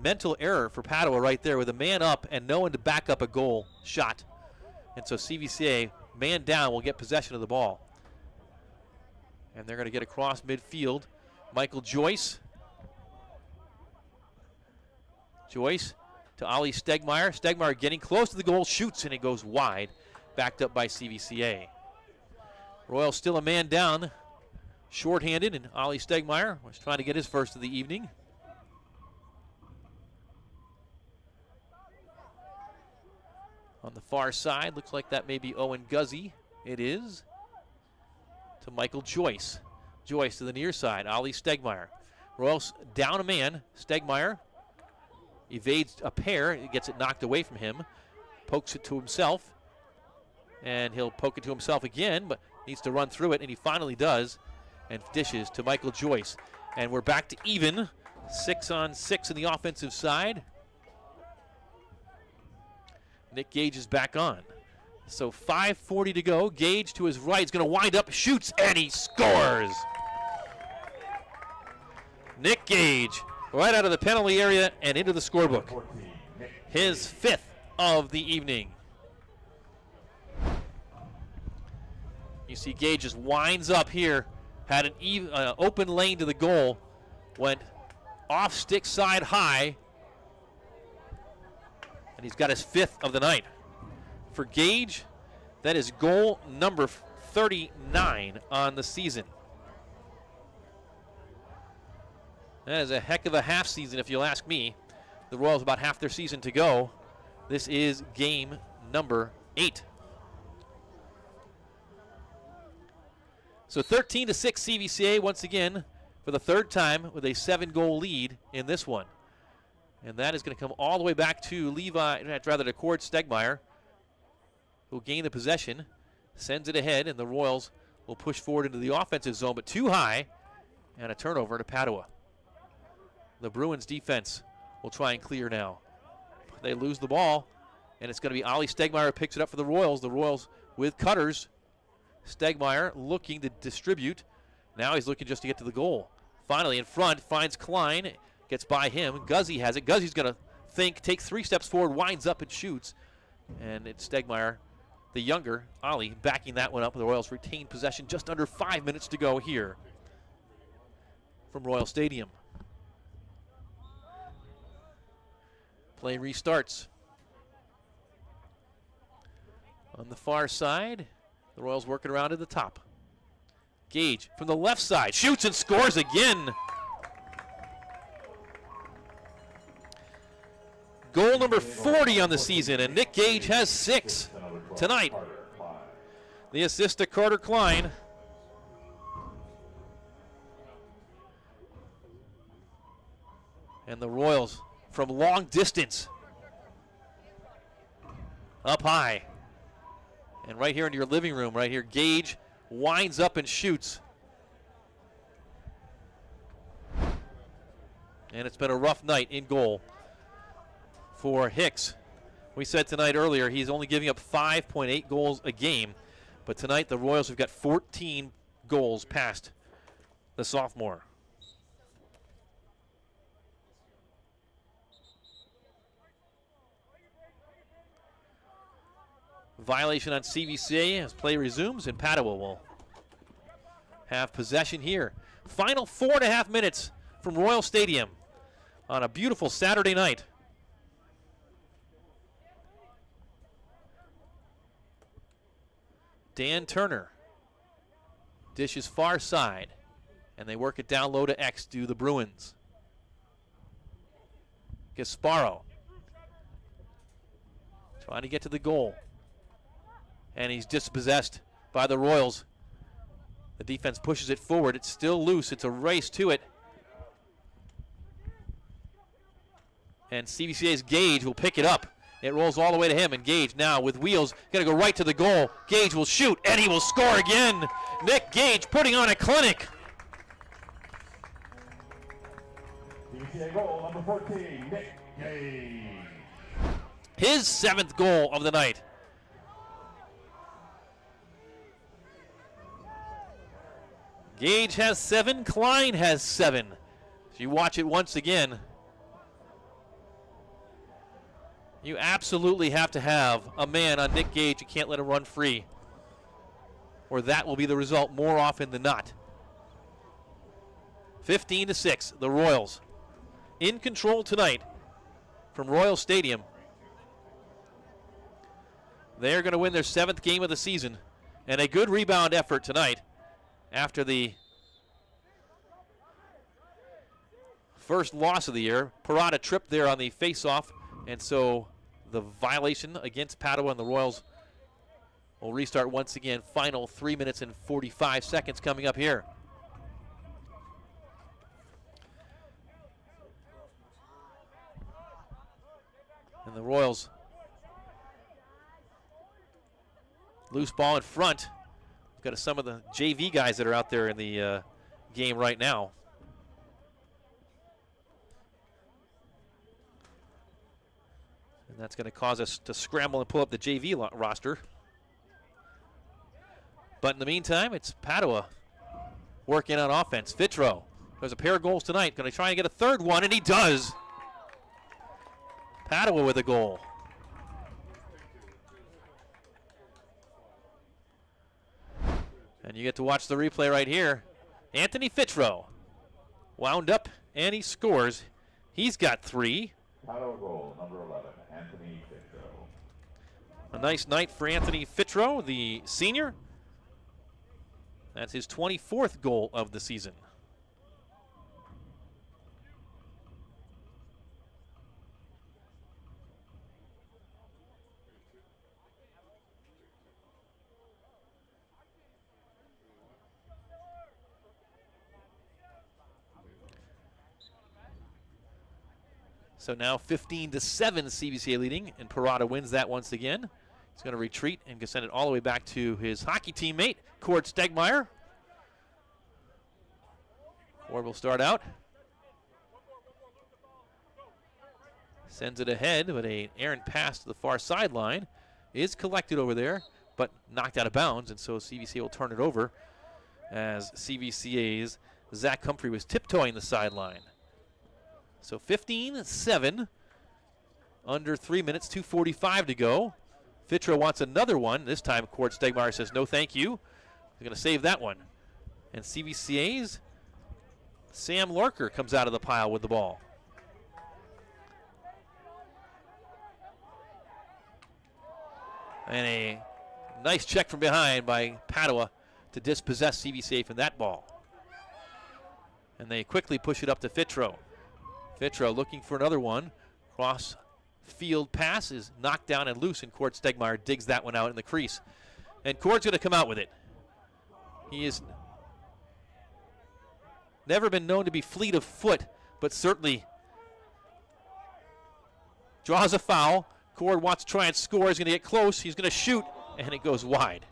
mental error for Padua right there with a man up and no one to back up a goal shot. And so CVCA, man down, will get possession of the ball. And they're going to get across midfield. Michael Joyce. Joyce to Ollie Stegmeyer. Stegmeyer getting close to the goal, shoots, and it goes wide. Backed up by CVCA. Royals still a man down, shorthanded, and Ollie Stegmeyer was trying to get his first of the evening. On the far side, looks like that may be Owen Guzzi. It is. To Michael Joyce. Joyce to the near side, Ollie Stegmeyer. Royals down a man. Stegmeyer evades a pair, gets it knocked away from him, pokes it to himself, and he'll poke it to himself again, but needs to run through it, and he finally does, and dishes to Michael Joyce. And we're back to even, 6-on-6 in the offensive side. Nick Gage is back on. So 5:40 to go. Gage to his right is going to wind up, shoots, and he scores. Nick Gage right out of the penalty area and into the scorebook. His 5th of the evening. You see Gage just winds up here, had an open lane to the goal, went off stick side high, and he's got his 5th of the night. For Gage, that is goal number 39 on the season. That is a heck of a half season, if you'll ask me. The Royals about half their season to go. This is game number 8. So 13-6 CVCA once again for the 3rd time with a 7-goal lead in this one. And that is going to come all the way back to to Cord Stegmeyer, who'll gain the possession, sends it ahead, and the Royals will push forward into the offensive zone, but too high, and a turnover to Padua. The Bruins defense will try and clear now. They lose the ball, and it's going to be Ollie Stegmeyer who picks it up for the Royals. The Royals with cutters. Stegmeyer looking to distribute. Now he's looking just to get to the goal. Finally in front, finds Klein, gets by him. Guzzi has it. Guzzi's going to take 3 steps forward, winds up and shoots. And it's Stegmeyer, the younger, Ollie, backing that one up. The Royals retain possession just under 5 minutes to go here from Royal Stadium. Play restarts. On the far side, the Royals working around to the top. Gage from the left side, shoots and scores again. Goal number 40 on the season, and Nick Gage has 6 tonight. The assist to Carter Klein. And the Royals from long distance. Up high. And right here in your living room, right here, Gage winds up and shoots. And it's been a rough night in goal for Hicks. We said tonight earlier he's only giving up 5.8 goals a game. But tonight the Royals have got 14 goals past the sophomore. Violation on CVCA as play resumes, and Padua will have possession here. Final 4.5 minutes from Royal Stadium on a beautiful Saturday night. Dan Turner dishes far side, and they work it down low to X to the Bruins. Gasparo trying to get to the goal. And he's dispossessed by the Royals. The defense pushes it forward. It's still loose. It's a race to it. And CVCA's Gage will pick it up. It rolls all the way to him, and Gage now with wheels, going to go right to the goal. Gage will shoot, and he will score again. Nick Gage putting on a clinic. CVCA goal number 14, Nick Gage. His 7th goal of the night. Gage has 7, Klein has 7. If you watch it once again, you absolutely have to have a man on Nick Gage. You can't let him run free, or that will be the result more often than not. 15-6, the Royals in control tonight from Royal Stadium. They're going to win their 7th game of the season, and a good rebound effort tonight after the first loss of the year. Parada tripped there on the face-off, and so the violation against Padua, and the Royals will restart once again. Final 3 minutes and 45 seconds coming up here. And the Royals, loose ball in front. Got some of the JV guys that are out there in the game right now. And that's going to cause us to scramble and pull up the JV roster. But in the meantime, it's Padua working on offense. Fitro, there's a pair of goals tonight. Going to try and get a 3rd one, and he does. Padua with a goal. And you get to watch the replay right here. Anthony Fitro wound up, and he scores. He's got 3. Padua goal, number 11, Anthony Fitro. A nice night for Anthony Fitro, the senior. That's his 24th goal of the season. So now 15-7 CVCA leading, and Parada wins that once again. He's going to retreat and send it all the way back to his hockey teammate, Cord Stegmeyer. Cord will start out. Sends it ahead, but an errant pass to the far sideline is collected over there, but knocked out of bounds, and so CVCA will turn it over as CVCA's Zach Humphrey was tiptoeing the sideline. So 15-7, under 3 minutes, 2:45 to go. Fitro wants another one. This time, Cord Stegmeyer says no thank you. He's going to save that one. And CVCA's Sam Larker comes out of the pile with the ball. And a nice check from behind by Padua to dispossess CVCA from that ball. And they quickly push it up to Fitro. Fitro looking for another one. Cross field pass is knocked down and loose, and Cord Stegmeyer digs that one out in the crease. And Cord's going to come out with it. He has never been known to be fleet of foot, but certainly draws a foul. Cord wants to try and score. He's going to get close. He's going to shoot, and it goes wide.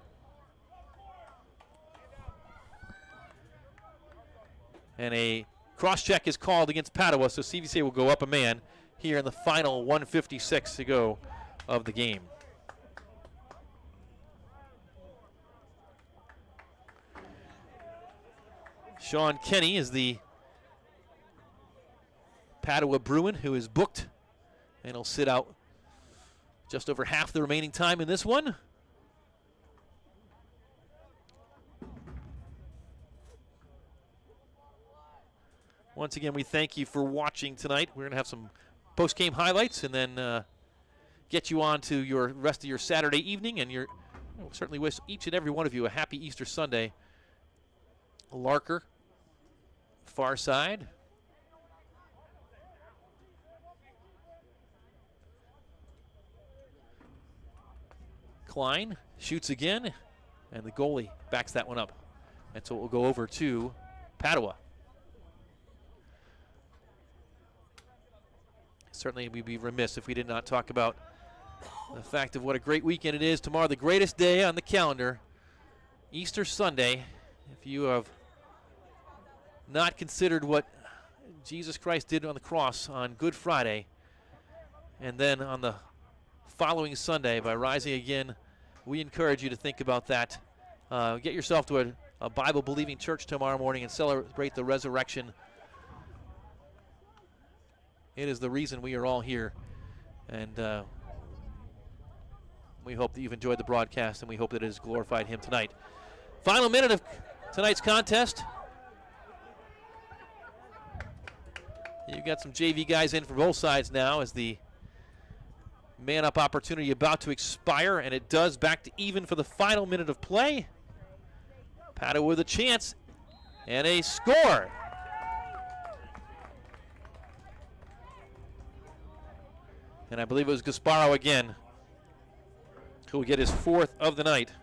And a cross-check is called against Padua, so CVCA will go up a man here in the final 1:56 to go of the game. Sean Kenny is the Padua Bruin who is booked, and he'll sit out just over half the remaining time in this one. Once again, we thank you for watching tonight. We're going to have some post-game highlights and then get you on to your rest of your Saturday evening. And we'll certainly wish each and every one of you a happy Easter Sunday. Larker, far side. Klein shoots again, and the goalie backs that one up. And so it will go over to Padua. Certainly we'd be remiss if we did not talk about the fact of what a great weekend it is. Tomorrow, the greatest day on the calendar, Easter Sunday. If you have not considered what Jesus Christ did on the cross on Good Friday, and then on the following Sunday by rising again, we encourage you to think about that. Get yourself to a Bible-believing church tomorrow morning and celebrate the resurrection. It is the reason we are all here, and we hope that you've enjoyed the broadcast, and we hope that it has glorified Him tonight. Final minute of tonight's contest. You've got some JV guys in for both sides now as the man-up opportunity about to expire, and it does, back to even for the final minute of play. Padua with a chance and a score. And I believe it was Gasparo again who will get his 4th of the night.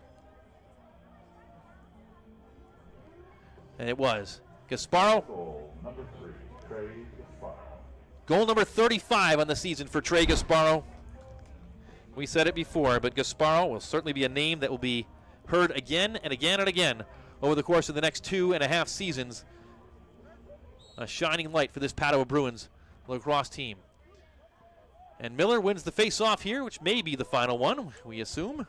And it was Gasparo. Goal number 3, Trey Gasparo. Goal number 35 on the season for Trey Gasparo. We said it before, but Gasparo will certainly be a name that will be heard again and again and again over the course of the next 2.5 seasons. A shining light for this Padua Bruins lacrosse team. And Miller wins the face-off here, which may be the final one, we assume,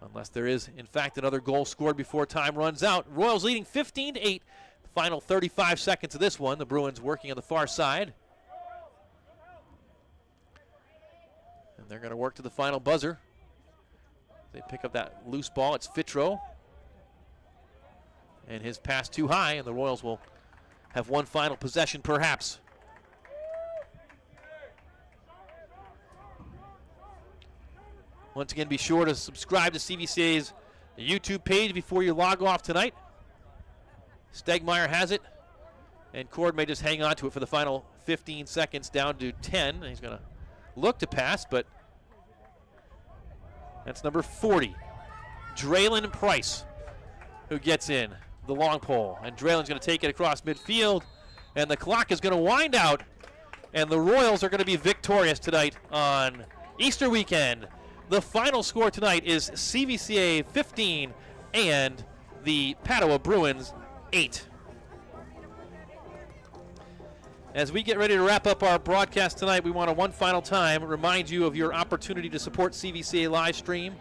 unless there is, in fact, another goal scored before time runs out. Royals leading 15-8. The final 35 seconds of this one. The Bruins working on the far side. And they're going to work to the final buzzer. They pick up that loose ball. It's Fitro. And his pass too high, and the Royals will have one final possession perhaps. Once again, be sure to subscribe to CVCA's YouTube page before you log off tonight. Stegmeyer has it, and Cord may just hang on to it for the final 15 seconds down to 10. He's going to look to pass, but that's number 40, Draylon Price, who gets in the long pole. And Draylon's going to take it across midfield, and the clock is going to wind out, and the Royals are going to be victorious tonight on Easter weekend. The final score tonight is CVCA 15 and the Padua Bruins 8. As we get ready to wrap up our broadcast tonight, we want to one final time remind you of your opportunity to support CVCA Livestream.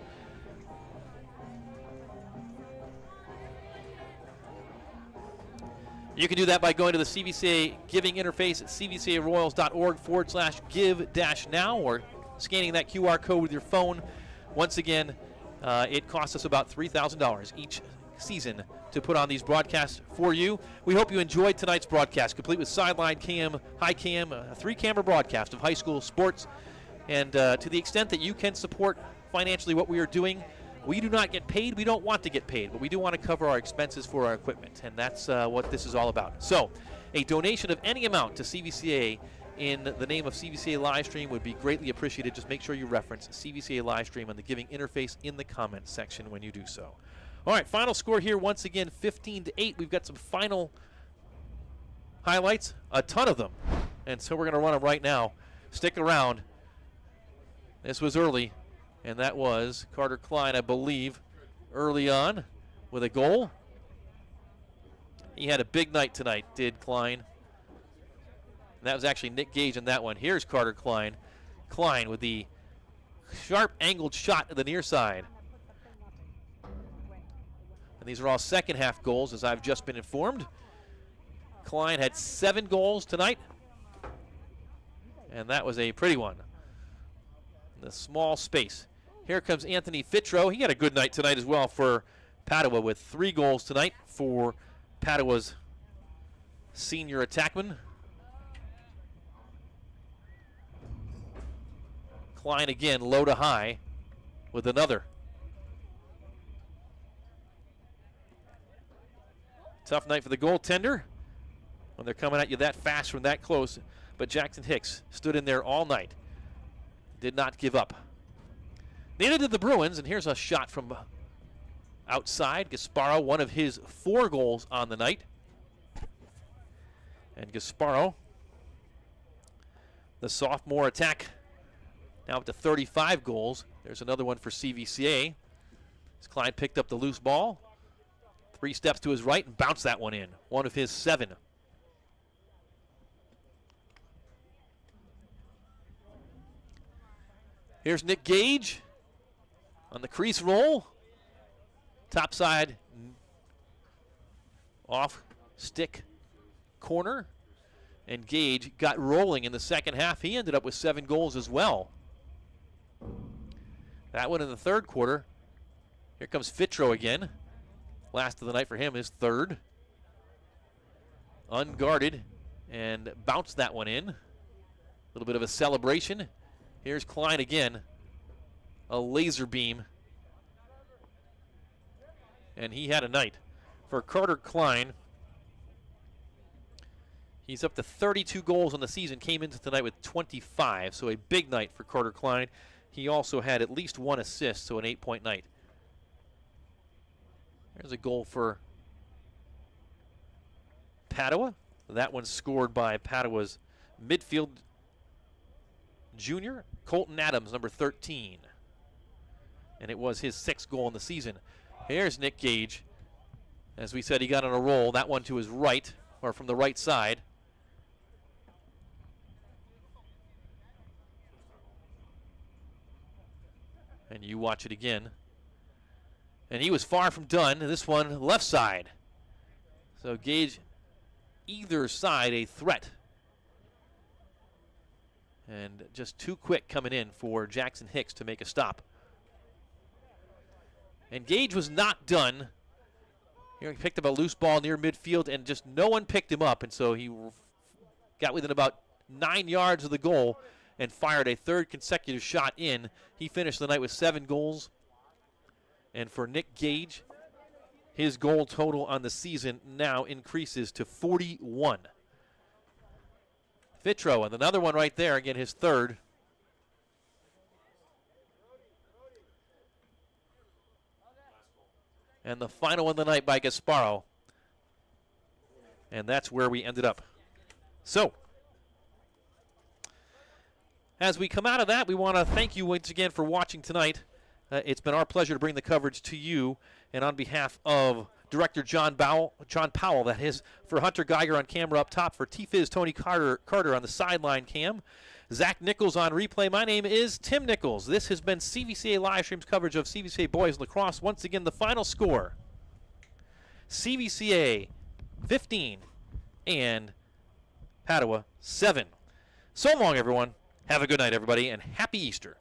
You can do that by going to the CVCA giving interface at cvcaroyals.org/give-now or scanning that QR code with your phone. Once again, it costs us about $3,000 each season to put on these broadcasts for you. We hope you enjoyed tonight's broadcast, complete with sideline cam, high cam, a 3-camera broadcast of high school sports. And to the extent that you can support financially what we are doing, we do not get paid. We don't want to get paid, but we do want to cover our expenses for our equipment, and that's what this is all about. So a donation of any amount to CVCA in the name of CVCA Livestream would be greatly appreciated. Just make sure you reference CVCA Livestream on the giving interface in the comments section when you do so. All right, final score here once again, 15-8. We've got some final highlights, a ton of them, and so we're going to run them right now. Stick around. This was early, and that was Carter Klein, I believe, early on with a goal. He had a big night tonight, did Klein. And that was actually Nick Gage in that one. Here's Carter Klein. Klein with the sharp angled shot to the near side. And these are all second half goals, as I've just been informed. Klein had 7 goals tonight. And that was a pretty one. In the small space. Here comes Anthony Fitro. He had a good night tonight as well for Padua with 3 goals tonight for Padua's senior attackman. Klein again, low to high, with another. Tough night for the goaltender when they're coming at you that fast from that close. But Jackson Hicks stood in there all night. Did not give up. Neither did the Bruins, and here's a shot from outside. Gasparo, one of his 4 goals on the night. And Gasparo, the sophomore attack, now up to 35 goals. There's another one for CVCA. As Klein picked up the loose ball. 3 steps to his right and bounced that one in. One of his 7. Here's Nick Gage on the crease roll. Top side off stick corner. And Gage got rolling in the second half. He ended up with 7 goals as well. That one in the third quarter. Here comes Fitro again. Last of the night for him, his 3rd. Unguarded and bounced that one in. A little bit of a celebration. Here's Klein again. A laser beam. And he had a night. For Carter Klein, he's up to 32 goals on the season. Came into tonight with 25, so a big night for Carter Klein. He also had at least 1 assist, so an 8-point night. There's a goal for Padua. That one scored by Padua's midfield junior, Colton Adams, number 13. And it was his 6th goal in the season. Here's Nick Gage. As we said, he got on a roll. That one to his right, or from the right side. And you watch it again. And he was far from done. This one, left side. So Gage, either side, a threat. And just too quick coming in for Jackson Hicks to make a stop. And Gage was not done He picked up a loose ball near midfield, and just no one picked him up, and so he got within about 9 yards of the goal and fired a third consecutive shot in. He finished the night with 7 goals. And for Nick Gage, his goal total on the season now increases to 41. Fitro, and another one right there, again his third. And the final one of the night by Gasparo. And that's where we ended up. So, as we come out of that, we want to thank you once again for watching tonight. It's been our pleasure to bring the coverage to you. And on behalf of Director John Powell, that is, for Hunter Geiger on camera up top, for T-Fiz Tony Carter on the sideline cam, Zach Nichols on replay. My name is Tim Nichols. This has been CVCA Livestream's coverage of CVCA Boys Lacrosse. Once again, the final score, CVCA 15 and Padua 7. So long, everyone. Have a good night, everybody, and happy Easter.